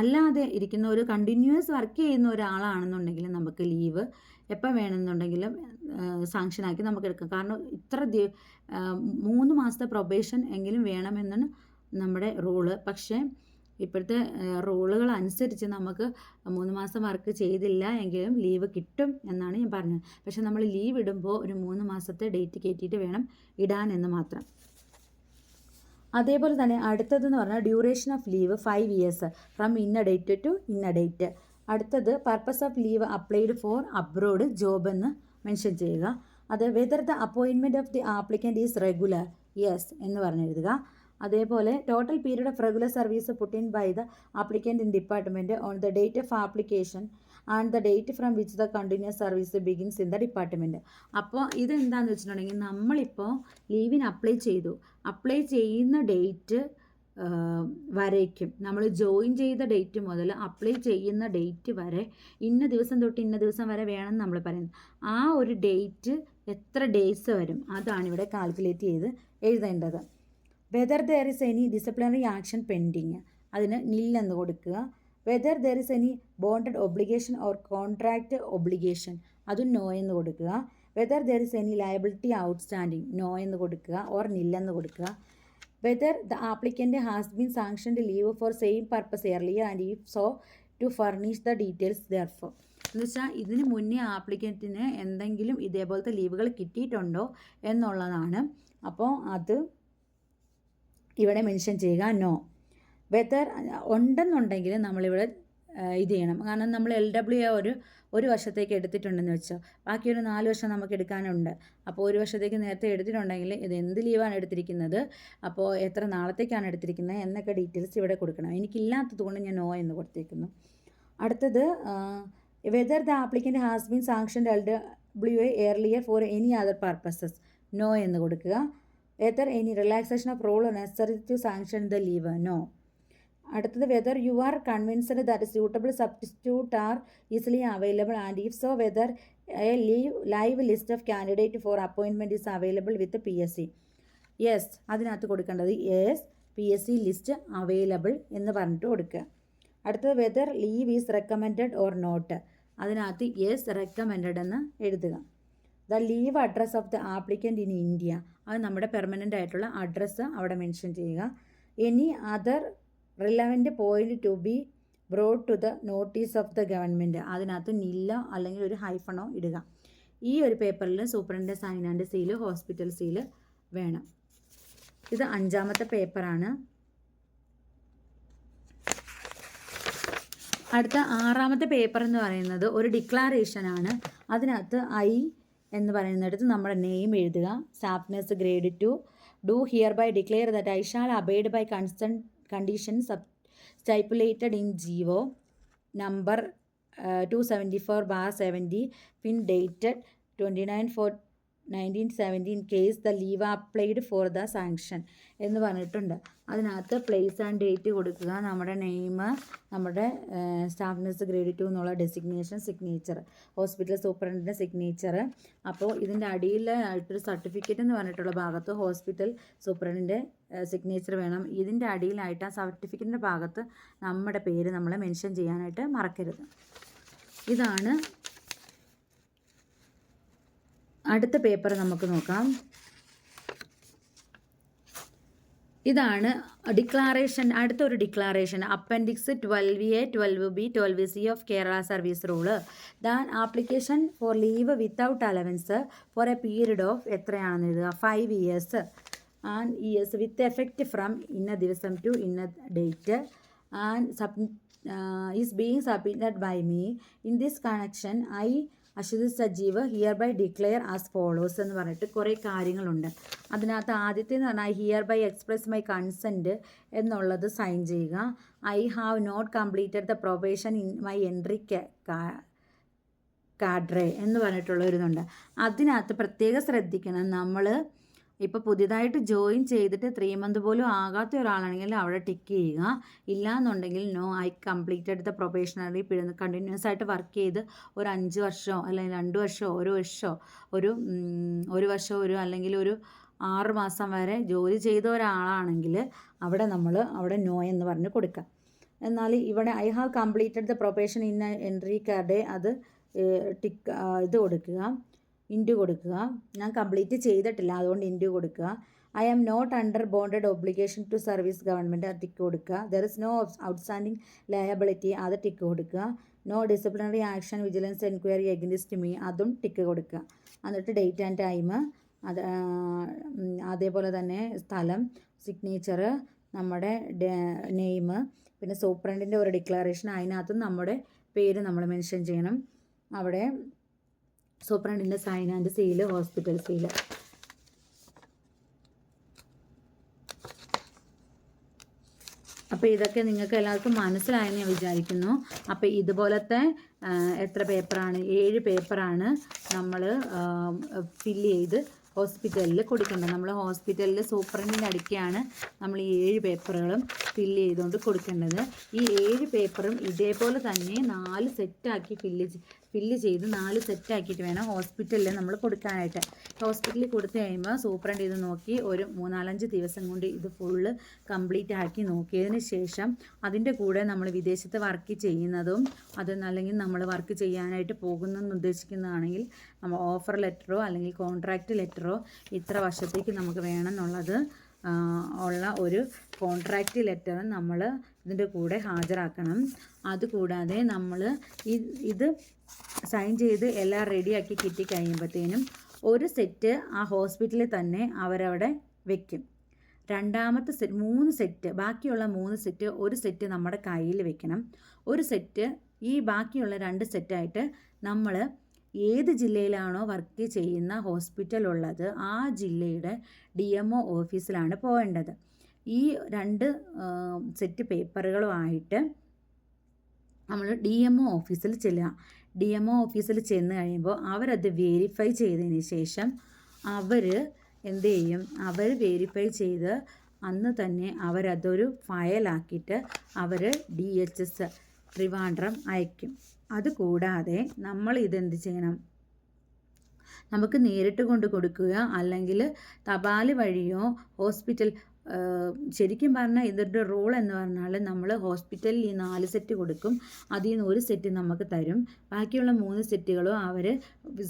അല്ലാതെ ഇരിക്കുന്ന ഒരു കണ്ടിന്യൂസ് വർക്ക് ചെയ്യുന്ന ഒരാളാണെന്നുണ്ടെങ്കിൽ നമുക്ക് ലീവ് എപ്പോൾ വേണമെന്നുണ്ടെങ്കിലും സാങ്ഷനാക്കി നമുക്ക് എടുക്കാം. കാരണം 3 മാസത്തെ പ്രൊബേഷൻ എങ്കിലും വേണമെന്നാണ് നമ്മുടെ റൂള്. പക്ഷേ ഇപ്പോഴത്തെ റൂളുകൾ അനുസരിച്ച് നമുക്ക് 3 മാസം വർക്ക് ചെയ്തില്ല എങ്കിലും ലീവ് കിട്ടും എന്നാണ് ഞാൻ പറഞ്ഞത്. പക്ഷെ നമ്മൾ ലീവ് ഇടുമ്പോൾ ഒരു 3 മാസത്തെ ഡേറ്റ് കയറ്റിയിട്ട് വേണം ഇടാൻ എന്ന് മാത്രം. അതേപോലെ തന്നെ അടുത്തതെന്ന് പറഞ്ഞാൽ duration of leave 5 years from ഇന്ന ഡേറ്റ് ടു ഇന്ന ഡേറ്റ്. അടുത്തത് purpose of leave applied for abroad job എന്ന് മെൻഷൻ ചെയ്യുക. അത് whether the appointment of the applicant is regular, yes എന്ന് പറഞ്ഞെഴുതുക. അതേപോലെ total period of regular service put in by the applicant in department on the date of application and the date from which the continuous service begins in the department. അപ്പോൾ ഇതെന്താണെന്ന് വെച്ചിട്ടുണ്ടെങ്കിൽ നമ്മളിപ്പോൾ ലീവിന് apply ചെയ്യുന്ന date വരേക്കും നമ്മൾ join ചെയ്ത date മുതൽ അപ്ലൈ ചെയ്യുന്ന ഡേറ്റ് വരെ ഇന്ന ദിവസം തൊട്ട് ഇന്ന ദിവസം വരെ വേണമെന്ന് നമ്മൾ പറയുന്നത്. ആ ഒരു ഡേറ്റ് എത്ര ഡേയ്സ് വരും അതാണ് ഇവിടെ കാൽക്കുലേറ്റ് ചെയ്ത് എഴുതേണ്ടത്. Whether there is any disciplinary action pending, അതിന് നിൽ എന്ന് കൊടുക്കുക. Whether there is any bonded obligation or contract obligation, അതും നോ എന്ന് കൊടുക്കുക. Whether there is any liability outstanding, no എന്ന് കൊടുക്കുക ഓർ നിൽ എന്ന് കൊടുക്കുക. Whether the applicant has been sanctioned leave for same purpose earlier and if so to furnish the details therefor. എന്ന് വെച്ചാൽ ഇതിന് മുന്നേ ആപ്ലിക്കൻറ്റിന് എന്തെങ്കിലും ഇതേപോലത്തെ ലീവുകൾ കിട്ടിയിട്ടുണ്ടോ എന്നുള്ളതാണ്. അപ്പോൾ അത് ഇവിടെ മെൻഷൻ ചെയ്യുക നോ. വെദർ ഉണ്ടെന്നുണ്ടെങ്കിൽ നമ്മളിവിടെ ഇത് ചെയ്യണം. കാരണം നമ്മൾ LWA ഒരു വർഷത്തേക്ക് എടുത്തിട്ടുണ്ടെന്ന് വെച്ചോ, ബാക്കി ഒരു 4 വർഷം നമുക്ക് എടുക്കാനുണ്ട്. അപ്പോൾ ഒരു വർഷത്തേക്ക് നേരത്തെ എടുത്തിട്ടുണ്ടെങ്കിൽ ഇത് എന്ത് ലീവാണ് എടുത്തിരിക്കുന്നത്, അപ്പോൾ എത്ര നാളത്തേക്കാണ് എടുത്തിരിക്കുന്നത് എന്നൊക്കെ ഡീറ്റെയിൽസ് ഇവിടെ കൊടുക്കണം. എനിക്കില്ലാത്തത് കൊണ്ട് ഞാൻ നോ എന്ന് കൊടുത്തേക്കുന്നു. അടുത്തത് whether the applicant has been sanctioned LWA earlier for any other purposes, no എന്ന് കൊടുക്കുക. Whether any relaxation of rule necessary to sanction the leave, no. അടുത്തത് whether you are convinced that suitable substitute are easily available and if so whether a live list of candidate for appointment is available with PSC. Yes അതിനകത്ത് കൊടുക്കേണ്ടത് yes PSC list available എന്ന് പറഞ്ഞിട്ട് കൊടുക്കുക. അടുത്തത് whether leave is recommended or not, അതിനകത്ത് yes recommended എന്ന് എഴുതുക. The leave address of the applicant in India, അത് നമ്മുടെ പെർമനൻ്റ് ആയിട്ടുള്ള അഡ്രസ്സ് അവിടെ മെൻഷൻ ചെയ്യുക. Any other relevant point to be brought to the notice of the government, അതിനകത്ത് നില്ല അല്ലെങ്കിൽ ഒരു ഹൈഫണോ ഇടുക. ഈ ഒരു പേപ്പറിൽ സൂപ്രണ്ടിൻ്റെ sign and seal, hospital seal വേണം. ഇത് 5ാമത്തെ പേപ്പറാണ്. അടുത്ത 6ാമത്തെ പേപ്പർ എന്ന് പറയുന്നത് ഒരു ഡിക്ലാറേഷനാണ്. അതിനകത്ത് I എന്ന് പറയുന്നിടത്ത് നമ്മുടെ നെയിം എഴുതുക. Staff grade 2 do hereby declare that I shall abide by conditions stipulated in GO number 274/70 pin dated 29/4/1970 in case the leave applied for the sanction എന്ന് പറഞ്ഞിട്ടുണ്ട്. അതിനകത്ത് പ്ലേസ് ആൻഡ് ഡേറ്റ് കൊടുക്കുക, നമ്മുടെ name, നമ്മുടെ staff nurse grade 2 എന്നുള്ള designation, signature, hospital സൂപ്രണ്ടിൻ്റെ signature. അപ്പോൾ ഇതിൻ്റെ അടിയിലായിട്ടൊരു certificate എന്ന് പറഞ്ഞിട്ടുള്ള ഭാഗത്ത് ഹോസ്പിറ്റൽ സൂപ്രണ്ടിൻ്റെ സിഗ്നേച്ചർ വേണം. ഇതിൻ്റെ അടിയിലായിട്ട് ആ സർട്ടിഫിക്കറ്റിൻ്റെ ഭാഗത്ത് നമ്മുടെ പേര് നമ്മൾ മെൻഷൻ ചെയ്യാനായിട്ട് മറക്കരുത്. ഇതാണ് അടുത്ത പേപ്പർ. നമുക്ക് നോക്കാം. ഇതാണ് ഡിക്ലാറേഷൻ. അടുത്തൊരു declaration, appendix 12A, 12B, 12C of Kerala service rule. Than application for leave without allowance for a period of എത്രയാണെന്ന് എഴുതുക, 5 years and years with effect from ഇന്ന ദിവസം ടു ഇന്ന date and is being submitted by me. In this connection I Aswathy Sajeev hereby declare as follows എന്ന് പറഞ്ഞിട്ട് കുറേ കാര്യങ്ങളുണ്ട്. അതിനകത്ത് ആദ്യത്തേന്ന് പറഞ്ഞാൽ hereby express my consent എന്നുള്ളത് സൈൻ ചെയ്യുക. I have not completed the probation in my entry cadre എന്ന് പറഞ്ഞിട്ടുള്ള ഒരിതുണ്ട്. അതിനകത്ത് പ്രത്യേകം ശ്രദ്ധിക്കണം, നമ്മൾ ഇപ്പോൾ പുതിയതായിട്ട് ജോയിൻ ചെയ്തിട്ട് 3 months പോലും ആകാത്ത ഒരാളാണെങ്കിൽ അവിടെ ടിക്ക് ചെയ്യുക. ഇല്ലയെന്നുണ്ടെങ്കിൽ no I completed the probationary period. Continuous ആയിട്ട് വർക്ക് ചെയ്ത് ഒരു 5 വർഷമോ അല്ലെങ്കിൽ 2 വർഷമോ 1 വർഷമോ ഒരു വർഷമോ അല്ലെങ്കിൽ ഒരു 6 മാസം വരെ ജോലി ചെയ്ത ഒരാളാണെങ്കിൽ അവിടെ നോ എന്ന് പറഞ്ഞ് കൊടുക്കാം. എന്നാൽ ഇവിടെ I have completed the probation in entry card, അത് ടിക്ക് ഇത് കൊടുക്കുക, ഇൻറ്റു കൊടുക്കുക. ഞാൻ കംപ്ലീറ്റ് ചെയ്തിട്ടില്ല, അതുകൊണ്ട് ഇൻറ്റു കൊടുക്കുക. I am not under bonded obligation to service government, അത് ടിക്ക് കൊടുക്കുക. There is no outstanding liability, അത് ടിക്ക് കൊടുക്കുക. No disciplinary action vigilance enquiry against me, അതും ടിക്ക് കൊടുക്കുക. എന്നിട്ട് ഡേറ്റ് ആൻഡ് ടൈം, അത് അതേപോലെ തന്നെ സ്ഥലം, സിഗ്നേച്ചർ, നമ്മുടെ നെയിം, പിന്നെ സൂപ്രണ്ടിൻ്റെ ഒരു ഡിക്ലറേഷൻ, അതിനകത്ത് നമ്മുടെ പേര് നമ്മൾ മെൻഷൻ ചെയ്യണം. അവിടെ സൂപ്രണ്ടിൻ്റെ sign and seal, hospital seal. അപ്പോൾ ഇതൊക്കെ നിങ്ങൾക്ക് എല്ലാവർക്കും മനസ്സിലായെന്ന് ഞാൻ വിചാരിക്കുന്നു. അപ്പോൾ ഇതുപോലത്തെ എത്ര പേപ്പറാണ്, 7 പേപ്പറാണ് നമ്മൾ ഫില്ല് ചെയ്ത് ഹോസ്പിറ്റലിൽ കൊടുക്കേണ്ടത്. നമ്മൾ ഹോസ്പിറ്റലിൽ സൂപ്രണ്ടിൻ്റെ അടുക്കെയാണ് നമ്മൾ ഈ 7 പേപ്പറുകളും ഫില്ല് ചെയ്തുകൊണ്ട് കൊടുക്കേണ്ടത്. ഈ 7 പേപ്പറും ഇതേപോലെ തന്നെ 4 സെറ്റാക്കി ഫില്ല് ചെയ്ത് 4 സെറ്റാക്കിയിട്ട് വേണം ഹോസ്പിറ്റലിൽ നമ്മൾ കൊടുക്കാനായിട്ട്. ഹോസ്പിറ്റലിൽ കൊടുത്തു കഴിയുമ്പോൾ സൂപ്രണ്ട് ഇത് നോക്കി ഒരു 3-4-5 ദിവസം കൊണ്ട് ഇത് ഫുള്ള് കംപ്ലീറ്റ് ആക്കി നോക്കിയതിന് ശേഷം അതിൻ്റെ കൂടെ നമ്മൾ വിദേശത്ത് വർക്ക് ചെയ്യുന്നതും അല്ലെങ്കിൽ നമ്മൾ വർക്ക് ചെയ്യാനായിട്ട് പോകുന്നെന്ന് ഉദ്ദേശിക്കുന്നതാണെങ്കിൽ നമ്മൾ ഓഫർ ലെറ്ററോ അല്ലെങ്കിൽ കോൺട്രാക്റ്റ് ലെറ്ററോ ഇത്ര വർഷത്തേക്ക് നമുക്ക് വേണമെന്നുള്ളത് ഉള്ള ഒരു കോൺട്രാക്റ്റ് ലെറ്റർ നമ്മൾ ഇതിൻ്റെ കൂടെ ഹാജരാക്കണം. അതുകൂടാതെ നമ്മൾ ഇത് സൈൻ ചെയ്ത് എല്ലാം റെഡിയാക്കി കിട്ടിക്കഴിയുമ്പോഴത്തേനും ഒരു സെറ്റ് ആ ഹോസ്പിറ്റലിൽ തന്നെ അവരവിടെ വെക്കും. രണ്ടാമത്തെ സെറ്റ് 3 സെറ്റ്, ബാക്കിയുള്ള 3 സെറ്റ്, ഒരു സെറ്റ് നമ്മുടെ കയ്യിൽ വെക്കണം. ഒരു സെറ്റ് ഈ ബാക്കിയുള്ള 2 സെറ്റായിട്ട് നമ്മൾ ഏത് ജില്ലയിലാണോ വർക്ക് ചെയ്യുന്ന ഹോസ്പിറ്റൽ ഉള്ളത് ആ ജില്ലയുടെ DMO ഓഫീസിലാണ് പോകേണ്ടത്. ഈ 2 സെറ്റ് പേപ്പറുകളുമായിട്ട് നമ്മൾ DMO ഓഫീസിൽ ചെല്ലുക. DMO ഓഫീസിൽ ചെന്ന് കഴിയുമ്പോൾ അവരത് വെരിഫൈ ചെയ്തതിന് ശേഷം അവർ എന്ത് ചെയ്യും, അവർ വെരിഫൈ ചെയ്ത് അന്ന് തന്നെ അവരതൊരു ഫയലാക്കിയിട്ട് അവർ DHS ട്രിവാൻഡ്രം അയക്കും. അതുകൂടാതെ നമ്മൾ ഇതെന്ത് ചെയ്യണം, നമുക്ക് നേരിട്ട് കൊണ്ട് കൊടുക്കുക, അല്ലെങ്കിൽ തപാൽ വഴിയോ ഹോസ്പിറ്റൽ. ശരിക്കും പറഞ്ഞാൽ ഇതിൻ്റെ റോൾ എന്ന് പറഞ്ഞാൽ നമ്മൾ ഹോസ്പിറ്റലിൽ ഈ 4 സെറ്റ് കൊടുക്കും, അതിൽ നിന്ന് 1 സെറ്റ് നമുക്ക് തരും. ബാക്കിയുള്ള 3 സെറ്റുകളും അവർ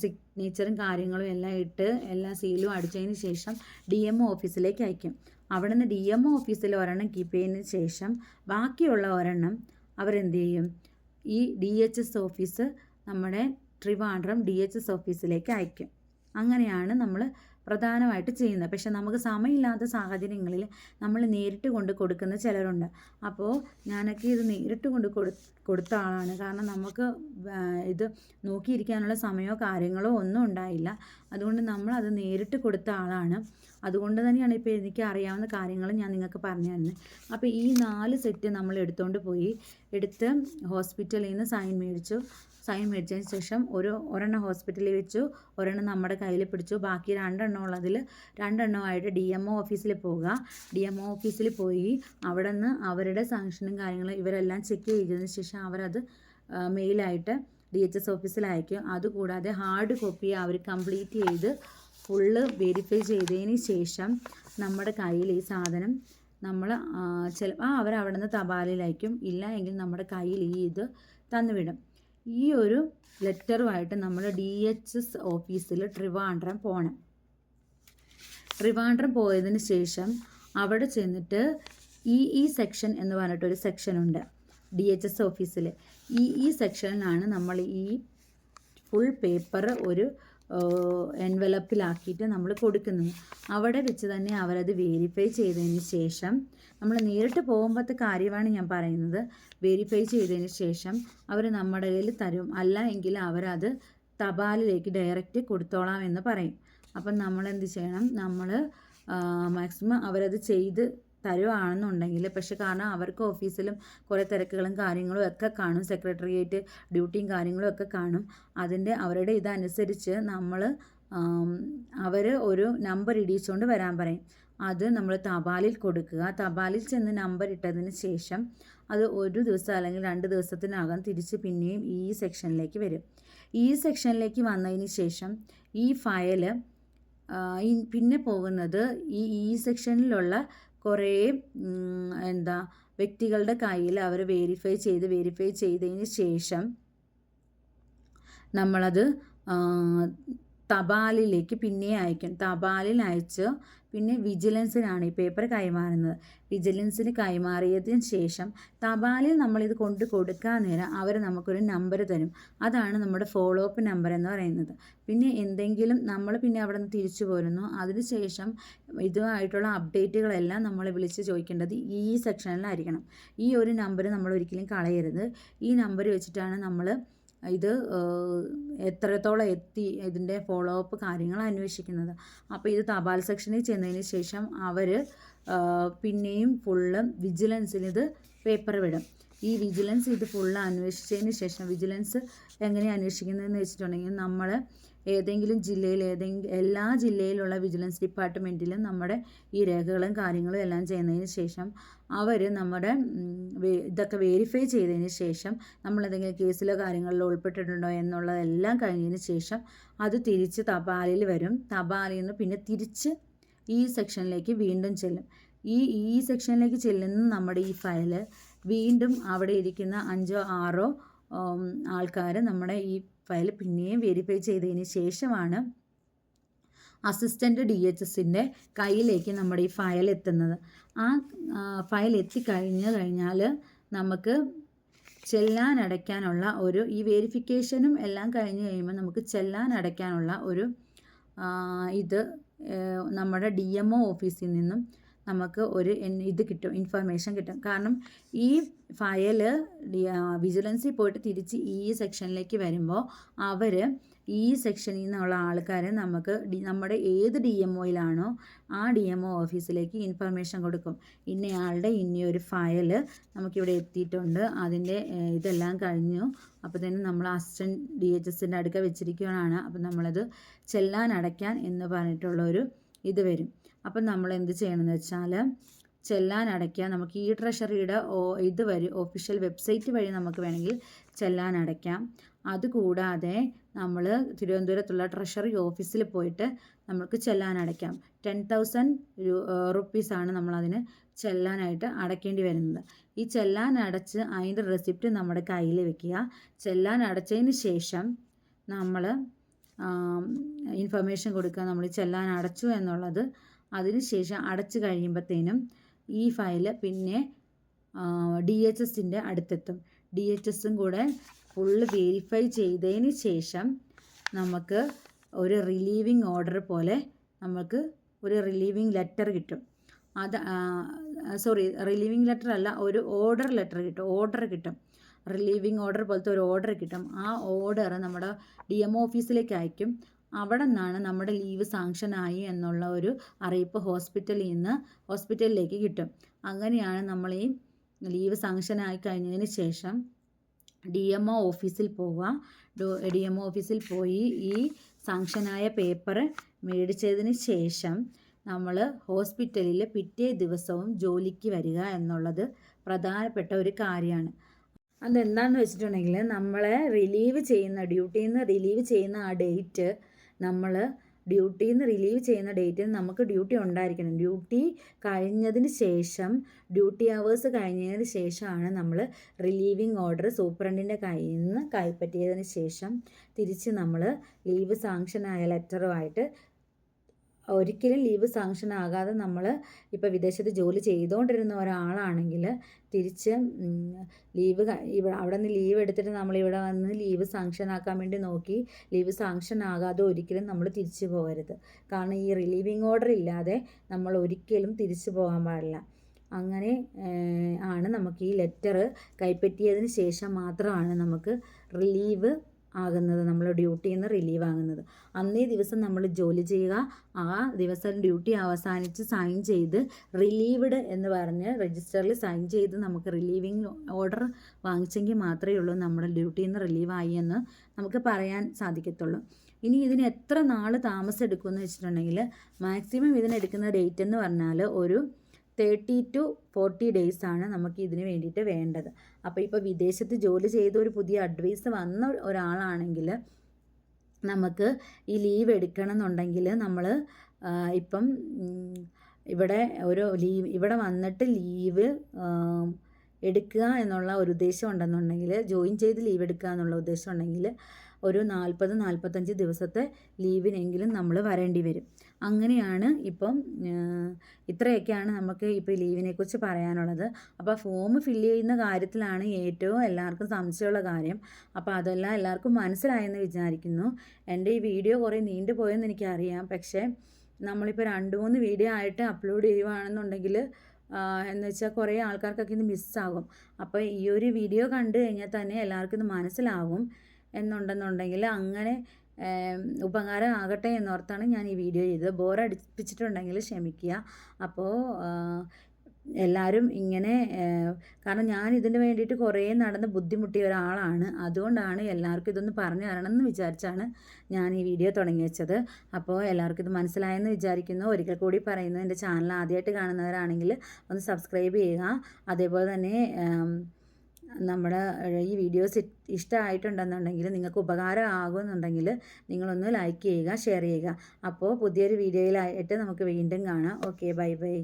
സിഗ്നേച്ചറും കാര്യങ്ങളും എല്ലാം ഇട്ട് എല്ലാ സീലും അടിച്ചതിന് ശേഷം DMO ഓഫീസിലേക്ക് അയക്കും. അവിടെ നിന്ന് DMO ഓഫീസിൽ ഒരെണ്ണം കീപ്പ് ചെയ്തതിന് ശേഷം ബാക്കിയുള്ള ഒരെണ്ണം അവരെന്ത് ചെയ്യും, ഈ DHS ഓഫീസ്, നമ്മുടെ ട്രിവാൻഡ്രം DHS ഓഫീസിലേക്ക് അയക്കും. അങ്ങനെയാണ് നമ്മൾ പ്രധാനമായിട്ട് ചെയ്യുന്നത്. പക്ഷെ നമുക്ക് സമയമില്ലാത്ത സാഹചര്യങ്ങളിൽ നമ്മൾ നേരിട്ട് കൊണ്ട് കൊടുക്കുന്ന ചിലരുണ്ട്. അപ്പോൾ ഞാനൊക്കെ ഇത് നേരിട്ട് കൊണ്ട് കൊടുത്ത ആളാണ്. കാരണം നമുക്ക് ഇത് നോക്കിയിരിക്കാനുള്ള സമയമോ കാര്യങ്ങളോ ഒന്നും ഉണ്ടായില്ല. അതുകൊണ്ട് നമ്മളത് നേരിട്ട് കൊടുത്ത ആളാണ്. അതുകൊണ്ട് തന്നെയാണ് ഇപ്പോൾ എനിക്ക് അറിയാവുന്ന കാര്യങ്ങൾ ഞാൻ നിങ്ങൾക്ക് പറഞ്ഞു തരുന്നത്. അപ്പോൾ ഈ 4 സെറ്റ് നമ്മൾ എടുത്തുകൊണ്ട് പോയി, എടുത്ത് ഹോസ്പിറ്റലിൽ നിന്ന് സൈൻ മേടിച്ചതിന് ശേഷം ഒരെണ്ണം ഹോസ്പിറ്റലിൽ വെച്ചു, ഒരെണ്ണം നമ്മുടെ കയ്യിൽ പിടിച്ചു. ബാക്കി 2 എണ്ണം ഉള്ളതിൽ 2 എണ്ണമായിട്ട് DMO ഓഫീസിൽ പോവുക. DMO ഓഫീസിൽ പോയി അവിടെ നിന്ന് അവരുടെ സാങ്ഷനും കാര്യങ്ങളും ഇവരെല്ലാം ചെക്ക് ചെയ്തതിന് ശേഷം അവരത് മെയിലായിട്ട് DHS ഓഫീസിൽ അയക്കും. അതുകൂടാതെ ഹാർഡ് കോപ്പി അവർ കംപ്ലീറ്റ് ചെയ്ത് ഫുള്ള് വെരിഫൈ ചെയ്തതിന് ശേഷം നമ്മുടെ കയ്യിൽ ഈ സാധനം നമ്മൾ അവരവിടെ നിന്ന് തപാലിൽ അയക്കും. ഇല്ല എങ്കിൽ നമ്മുടെ കയ്യിൽ ഇത് തന്നുവിടും. ഈ ഒരു ലെറ്ററുമായിട്ട് നമ്മൾ DHS ഓഫീസിൽ ട്രിവാൻഡ്രം പോകണം. ട്രിവാൻഡ്രം പോയതിന് ശേഷം അവിടെ ചെന്നിട്ട് ഈ സെക്ഷൻ എന്ന് പറഞ്ഞിട്ടൊരു സെക്ഷനുണ്ട് DHS ഓഫീസിൽ. ഈ സെക്ഷനിലാണ് നമ്മൾ ഈ ഫുൾ പേപ്പർ ഒരു എൻവലപ്പിലാക്കിയിട്ട് നമ്മൾ കൊടുക്കുന്നത്. അവിടെ വെച്ച് തന്നെ അവരത് വെരിഫൈ ചെയ്തതിന് ശേഷം, നമ്മൾ നേരിട്ട് പോകുമ്പോഴത്തെ കാര്യമാണ് ഞാൻ പറയുന്നത്, വെരിഫൈ ചെയ്തതിന് ശേഷം അവർ നമ്മുടെ കയ്യിൽ തരും. അല്ല എങ്കിൽ അവരത് തപാലിലേക്ക് ഡയറക്റ്റ് കൊടുത്തോളാം എന്ന് പറയും. അപ്പം നമ്മൾ എന്ത് ചെയ്യണം, നമ്മൾ മാക്സിമം അവരത് ചെയ്ത് തരുവാണെന്നുണ്ടെങ്കിൽ, പക്ഷെ കാരണം അവർക്ക് ഓഫീസിലും കുറേ തിരക്കുകളും കാര്യങ്ങളും ഒക്കെ കാണും, സെക്രട്ടേറിയറ്റ് ഡ്യൂട്ടിയും കാര്യങ്ങളും ഒക്കെ കാണും. അവരുടെ ഇതനുസരിച്ച് അവർ ഒരു നമ്പർ ഇടിച്ചുകൊണ്ട് വരാൻ പറയും. അത് നമ്മൾ തപാലിൽ കൊടുക്കുക. തപാലിൽ ചെന്ന് നമ്പർ ഇട്ടതിന് ശേഷം അത് 1 ദിവസം അല്ലെങ്കിൽ 2 ദിവസത്തിനകം തിരിച്ച് പിന്നെയും ഈ സെക്ഷനിലേക്ക് വരും. ഈ സെക്ഷനിലേക്ക് വന്നതിന് ശേഷം ഈ ഫയല് പിന്നെ പോകുന്നത് ഈ സെക്ഷനിലുള്ള കുറേ വ്യക്തികളുടെ കയ്യിൽ അവർ വെരിഫൈ ചെയ്തതിന് ശേഷം നമ്മളത് തപാലിലേക്ക് പിന്നെ അയക്കും. തപാലിൽ അയച്ച് പിന്നെ വിജിലൻസിനാണ് ഈ പേപ്പർ കൈമാറുന്നത്. വിജിലൻസിന് കൈമാറിയതിന് ശേഷം തപാലിൽ നമ്മളിത് കൊണ്ട് കൊടുക്കാൻ നേരം അവർ നമുക്കൊരു നമ്പർ തരും. അതാണ് നമ്മുടെ ഫോളോ അപ്പ് നമ്പർ എന്ന് പറയുന്നത്. പിന്നെ എന്തെങ്കിലും നമ്മൾ പിന്നെ അവിടെ നിന്ന് തിരിച്ചു പോരുന്നു. അതിനുശേഷം ഇതുമായിട്ടുള്ള അപ്ഡേറ്റുകളെല്ലാം നമ്മൾ വിളിച്ച് ചോദിക്കേണ്ടത് ഈ സെക്ഷനിലായിരിക്കണം. ഈ ഒരു നമ്പർ നമ്മൾ ഒരിക്കലും കളയരുത്. ഈ നമ്പർ വെച്ചിട്ടാണ് നമ്മൾ ഇത് എത്രത്തോളം എത്തി ഇതിൻ്റെ ഫോളോ അപ്പ് കാര്യങ്ങൾ അന്വേഷിക്കുന്നത്. അപ്പോൾ ഇത് തപാൽ സെക്ഷനിൽ ചെന്നതിന് ശേഷം അവർ പിന്നെയും ഫുള്ള് വിജിലൻസിന് ഇത് പേപ്പർ വിടും. ഈ വിജിലൻസ് ഇത് ഫുള്ള് അന്വേഷിച്ചതിന് ശേഷം, വിജിലൻസ് എങ്ങനെയാണ് അന്വേഷിക്കുന്നതെന്ന് വെച്ചിട്ടുണ്ടെങ്കിൽ, നമ്മൾ ഏതെങ്കിലും ജില്ലയിൽ എല്ലാ ജില്ലയിലുള്ള വിജിലൻസ് ഡിപ്പാർട്ട്മെൻറ്റിലും നമ്മുടെ ഈ രേഖകളും കാര്യങ്ങളും എല്ലാം ചെയ്യുന്നതിന് ശേഷം അവർ നമ്മുടെ ഇതൊക്കെ വെരിഫൈ ചെയ്തതിന് ശേഷം നമ്മളേതെങ്കിലും കേസിലോ കാര്യങ്ങളിലോ ഉൾപ്പെട്ടിട്ടുണ്ടോ എന്നുള്ളതെല്ലാം കഴിഞ്ഞതിന് ശേഷം അത് തിരിച്ച് തപാലിൽ വരും. തപാലിൽ നിന്ന് പിന്നെ തിരിച്ച് ഈ സെക്ഷനിലേക്ക് വീണ്ടും ചെല്ലും. ഈ സെക്ഷനിലേക്ക് ചെല്ലുന്ന നമ്മുടെ ഈ ഫയല് വീണ്ടും അവിടെ ഇരിക്കുന്ന 5 or 6 ആൾക്കാർ നമ്മുടെ ഈ ഫയൽ പിന്നെയും വെരിഫൈ ചെയ്തതിന് ശേഷമാണ് അസിസ്റ്റൻ്റ് DHSൻ്റെ കയ്യിലേക്ക് നമ്മുടെ ഈ ഫയൽ എത്തുന്നത്. ആ ഫയൽ എത്തിക്കഴിഞ്ഞാൽ നമുക്ക് ചെല്ലാനടയ്ക്കാനുള്ള ഈ വെരിഫിക്കേഷനും എല്ലാം കഴിഞ്ഞ് കഴിയുമ്പോൾ നമുക്ക് ചെല്ലാനടയ്ക്കാനുള്ള ഇത് നമ്മുടെ DMO ഓഫീസിൽ നിന്നും നമുക്ക് ഇത് കിട്ടും, ഇൻഫർമേഷൻ കിട്ടും. കാരണം ഈ ഫയല് വിജിലൻസിൽ പോയിട്ട് തിരിച്ച് ഈ സെക്ഷനിലേക്ക് വരുമ്പോൾ അവർ ഈ സെക്ഷനിൽ നിന്നുള്ള ആൾക്കാർ നമുക്ക് നമ്മുടെ ഏത് DMOയിലാണോ ആ DMO ഓഫീസിലേക്ക് ഇൻഫർമേഷൻ കൊടുക്കും. ഇന്നയാളുടെ ഇനിയൊരു ഫയല് നമുക്കിവിടെ എത്തിയിട്ടുണ്ട്, അതിൻ്റെ ഇതെല്ലാം കഴിഞ്ഞു, അപ്പോൾ തന്നെ നമ്മൾ അസിസ്റ്റൻറ്റ് DHSൻ്റെ അടുക്ക വെച്ചിരിക്കുകയാണ്. അപ്പോൾ നമ്മളത് ചെല്ലാനടയ്ക്കാൻ എന്ന് പറഞ്ഞിട്ടുള്ളൊരു ഇത് വരും. അപ്പം നമ്മൾ എന്ത് ചെയ്യണമെന്ന് വെച്ചാൽ, ചെല്ലാനടയ്ക്കാൻ നമുക്ക് ഈ ട്രഷറിയുടെ ഇത് വഴി, ഒഫീഷ്യൽ വെബ്സൈറ്റ് വഴി നമുക്ക് വേണമെങ്കിൽ ചെല്ലാനടയ്ക്കാം. അതുകൂടാതെ നമ്മൾ തിരുവനന്തപുരത്തുള്ള ട്രഷറി ഓഫീസിൽ പോയിട്ട് നമുക്ക് ചെല്ലാൻ അടയ്ക്കാം. 10,000 റുപ്പീസാണ് നമ്മളതിന് ചെല്ലാനായിട്ട് അടയ്ക്കേണ്ടി വരുന്നത്. ഈ ചെല്ലാൻ അടച്ച് അതിൻ്റെ റെസിപ്റ്റ് നമ്മുടെ കയ്യിൽ വെക്കുക. ചെല്ലാൻ അടച്ചതിന് ശേഷം നമ്മൾ ഇൻഫർമേഷൻ കൊടുക്കുക നമ്മൾ ചെല്ലാൻ അടച്ചു എന്നുള്ളത്. അതിനുശേഷം അടച്ചു കഴിയുമ്പോഴത്തേനും ഈ ഫയൽ പിന്നെ DHSൻ്റെ അടുത്തെത്തും. DHSും കൂടെ ഫുള്ള് വെരിഫൈ ചെയ്തതിന് ശേഷം നമുക്ക് ഒരു റിലീവിങ് ഓർഡർ പോലെ നമുക്ക് ഒരു റിലീവിങ് ലെറ്റർ കിട്ടും. അത് റിലീവിങ് ലെറ്റർ അല്ല, ഒരു ഓർഡർ ലെറ്റർ കിട്ടും. റിലീവിങ് ഓർഡർ പോലത്തെ ഒരു ഓർഡർ കിട്ടും. ആ ഓർഡർ നമ്മുടെ DMO ഓഫീസിലേക്ക് അയക്കും. അവിടെ നിന്നാണ് നമ്മുടെ ലീവ് സാങ്ഷനായി എന്നുള്ള ഒരു അറിയിപ്പ് ഹോസ്പിറ്റലിലേക്ക് കിട്ടും. അങ്ങനെയാണ് നമ്മൾ ഈ ലീവ് സാങ്ഷനായി കഴിഞ്ഞതിന് ശേഷം DMO ഓഫീസിൽ പോവുക. DMO ഓഫീസിൽ പോയി ഈ സാങ്ഷനായ പേപ്പർ മേടിച്ചതിന് ശേഷം നമ്മൾ ഹോസ്പിറ്റലിൽ പിറ്റേ ദിവസവും ജോലിക്ക് വരിക എന്നുള്ളത് പ്രധാനപ്പെട്ട ഒരു കാര്യമാണ്. അതെന്താണെന്ന് വെച്ചിട്ടുണ്ടെങ്കിൽ നമ്മളെ ഡ്യൂട്ടിയിൽ നിന്ന് റിലീവ് ചെയ്യുന്ന ആ ഡേറ്റ് നമുക്ക് ഡ്യൂട്ടി ഉണ്ടായിരിക്കണം. ഡ്യൂട്ടി കഴിഞ്ഞതിന് ശേഷം ഡ്യൂട്ടി അവേഴ്സ് കഴിഞ്ഞതിന് ശേഷമാണ് നമ്മൾ റിലീവിങ് ഓർഡർ സൂപ്രണ്ടിൻ്റെ കയ്യിൽ നിന്ന് കൈപ്പറ്റിയതിന് ശേഷം തിരിച്ച് നമ്മൾ ലീവ് സാങ്ഷനായ ലെറ്ററുമായിട്ട് ഒരിക്കലും ലീവ് സാങ്ഷൻ ആകാതെ നമ്മൾ ഇപ്പോൾ വിദേശത്ത് ജോലി ചെയ്തുകൊണ്ടിരുന്ന ഒരാളാണെങ്കിൽ തിരിച്ച് അവിടെ നിന്ന് ലീവ് എടുത്തിട്ട് നമ്മളിവിടെ വന്ന് ലീവ് സാങ്ഷൻ ആക്കാൻ വേണ്ടി നോക്കി ലീവ് സാങ്ഷൻ ആകാതെ ഒരിക്കലും നമ്മൾ തിരിച്ചു പോകരുത്. കാരണം ഈ റിലീവിങ് ഓർഡർ ഇല്ലാതെ നമ്മൾ ഒരിക്കലും തിരിച്ചു പോകാൻ പാടില്ല. അങ്ങനെ ആണ് നമുക്ക് ഈ ലെറ്റർ കൈപ്പറ്റിയതിന് ശേഷം മാത്രമാണ് നമുക്ക് റിലീവ് ആകുന്നത്, നമ്മൾ ഡ്യൂട്ടിയിൽ നിന്ന് റിലീവ് ആകുന്നത്. അന്നേ ദിവസം നമ്മൾ ജോലി ചെയ്യുക. ആ ദിവസം ഡ്യൂട്ടി അവസാനിച്ച് സൈൻ ചെയ്ത് റിലീവ്ഡ് എന്ന് പറഞ്ഞ് രജിസ്റ്ററിൽ സൈൻ ചെയ്ത് നമുക്ക് റിലീവിങ് ഓർഡർ വാങ്ങിച്ചെങ്കിൽ മാത്രമേ ഉള്ളൂ നമ്മുടെ ഡ്യൂട്ടിയിൽ നിന്ന് റിലീവായി എന്ന് നമുക്ക് പറയാൻ സാധിക്കത്തുള്ളൂ. ഇനി ഇതിന് എത്ര നാൾ താമസം എടുക്കുമെന്ന് വെച്ചിട്ടുണ്ടെങ്കിൽ മാക്സിമം ഇതിനെടുക്കുന്ന ഡേറ്റ് എന്ന് പറഞ്ഞാൽ ഒരു 30 to 40 days ആണ് നമുക്ക് ഇതിന് വേണ്ടിയിട്ട് വേണ്ടത്. അപ്പോൾ ഇപ്പോൾ വിദേശത്ത് ജോലി ചെയ്ത് ഒരു പുതിയ അഡ്വൈസ് വന്ന ഒരാളാണെങ്കിൽ നമുക്ക് ഈ ലീവ് എടുക്കണം എന്നുണ്ടെങ്കിൽ നമ്മൾ ഇപ്പം ഇവിടെ വന്നിട്ട് ലീവ് എടുക്കുക എന്നുള്ള ഒരു ഉദ്ദേശം ഉണ്ടെന്നുണ്ടെങ്കിൽ, ജോയിൻ ചെയ്ത് ലീവ് എടുക്കുക എന്നുള്ള ഉദ്ദേശം ഉണ്ടെങ്കിൽ ഒരു 40-45 ദിവസത്തെ ലീവിനെങ്കിലും നമ്മൾ വരേണ്ടി വരും. അങ്ങനെയാണ് ഇപ്പം ഇത്രയൊക്കെയാണ് നമുക്ക് ഇപ്പോൾ ലീവിനെക്കുറിച്ച് പറയാനുള്ളത്. അപ്പോൾ ഫോം ഫില്ല് ചെയ്യുന്ന കാര്യത്തിലാണ് ഏറ്റവും എല്ലാവർക്കും സംശയമുള്ള കാര്യം. അപ്പോൾ അതെല്ലാം എല്ലാവർക്കും മനസ്സിലായെന്ന് വിചാരിക്കുന്നു. എൻ്റെ ഈ വീഡിയോ കുറേ നീണ്ടു പോയെന്ന് എനിക്കറിയാം. പക്ഷേ നമ്മളിപ്പോൾ 2-3 വീഡിയോ ആയിട്ട് അപ്ലോഡ് ചെയ്യുകയാണെന്നുണ്ടെങ്കിൽ എന്ന് വെച്ചാൽ കുറേ ആൾക്കാർക്കൊക്കെ ഇത് മിസ്സാകും. അപ്പോൾ ഈ ഒരു വീഡിയോ കണ്ടു കഴിഞ്ഞാൽ തന്നെ എല്ലാവർക്കും ഇത് മനസ്സിലാകും എന്നുണ്ടെന്നുണ്ടെങ്കിൽ അങ്ങനെ ഉപകാരം ആകട്ടെ എന്നോർത്താണ് ഞാൻ ഈ വീഡിയോ ചെയ്തത്. ബോറടിപ്പിച്ചിട്ടുണ്ടെങ്കിൽ ക്ഷമിക്കുക. അപ്പോൾ എല്ലാവരും ഇങ്ങനെ, കാരണം ഞാൻ ഇതിന് വേണ്ടിയിട്ട് കുറേ നടന്ന് ബുദ്ധിമുട്ടിയ ഒരാളാണ്. അതുകൊണ്ടാണ് എല്ലാവർക്കും ഇതൊന്ന് പറഞ്ഞു തരണമെന്ന് വിചാരിച്ചാണ് ഞാൻ ഈ വീഡിയോ തുടങ്ങി വെച്ചത്. അപ്പോൾ എല്ലാവർക്കും ഇത് മനസ്സിലായെന്ന് വിചാരിക്കുന്നു. ഒരിക്കൽ കൂടി പറയുന്നു, എൻ്റെ ചാനൽ ആദ്യമായിട്ട് കാണുന്നവരാണെങ്കിൽ ഒന്ന് സബ്സ്ക്രൈബ് ചെയ്യുക. അതേപോലെ തന്നെ നമ്മുടെ ഈ വീഡിയോസ് ഇഷ്ടമായിട്ടുണ്ടെന്നുണ്ടെങ്കിൽ, നിങ്ങൾക്ക് ഉപകാരം ആകുമെന്നുണ്ടെങ്കിൽ നിങ്ങളൊന്ന് ലൈക്ക് ചെയ്യുക, ഷെയർ ചെയ്യുക. അപ്പോൾ പുതിയൊരു വീഡിയോയിലായിട്ട് നമുക്ക് വീണ്ടും കാണാം. Okay, bye bye.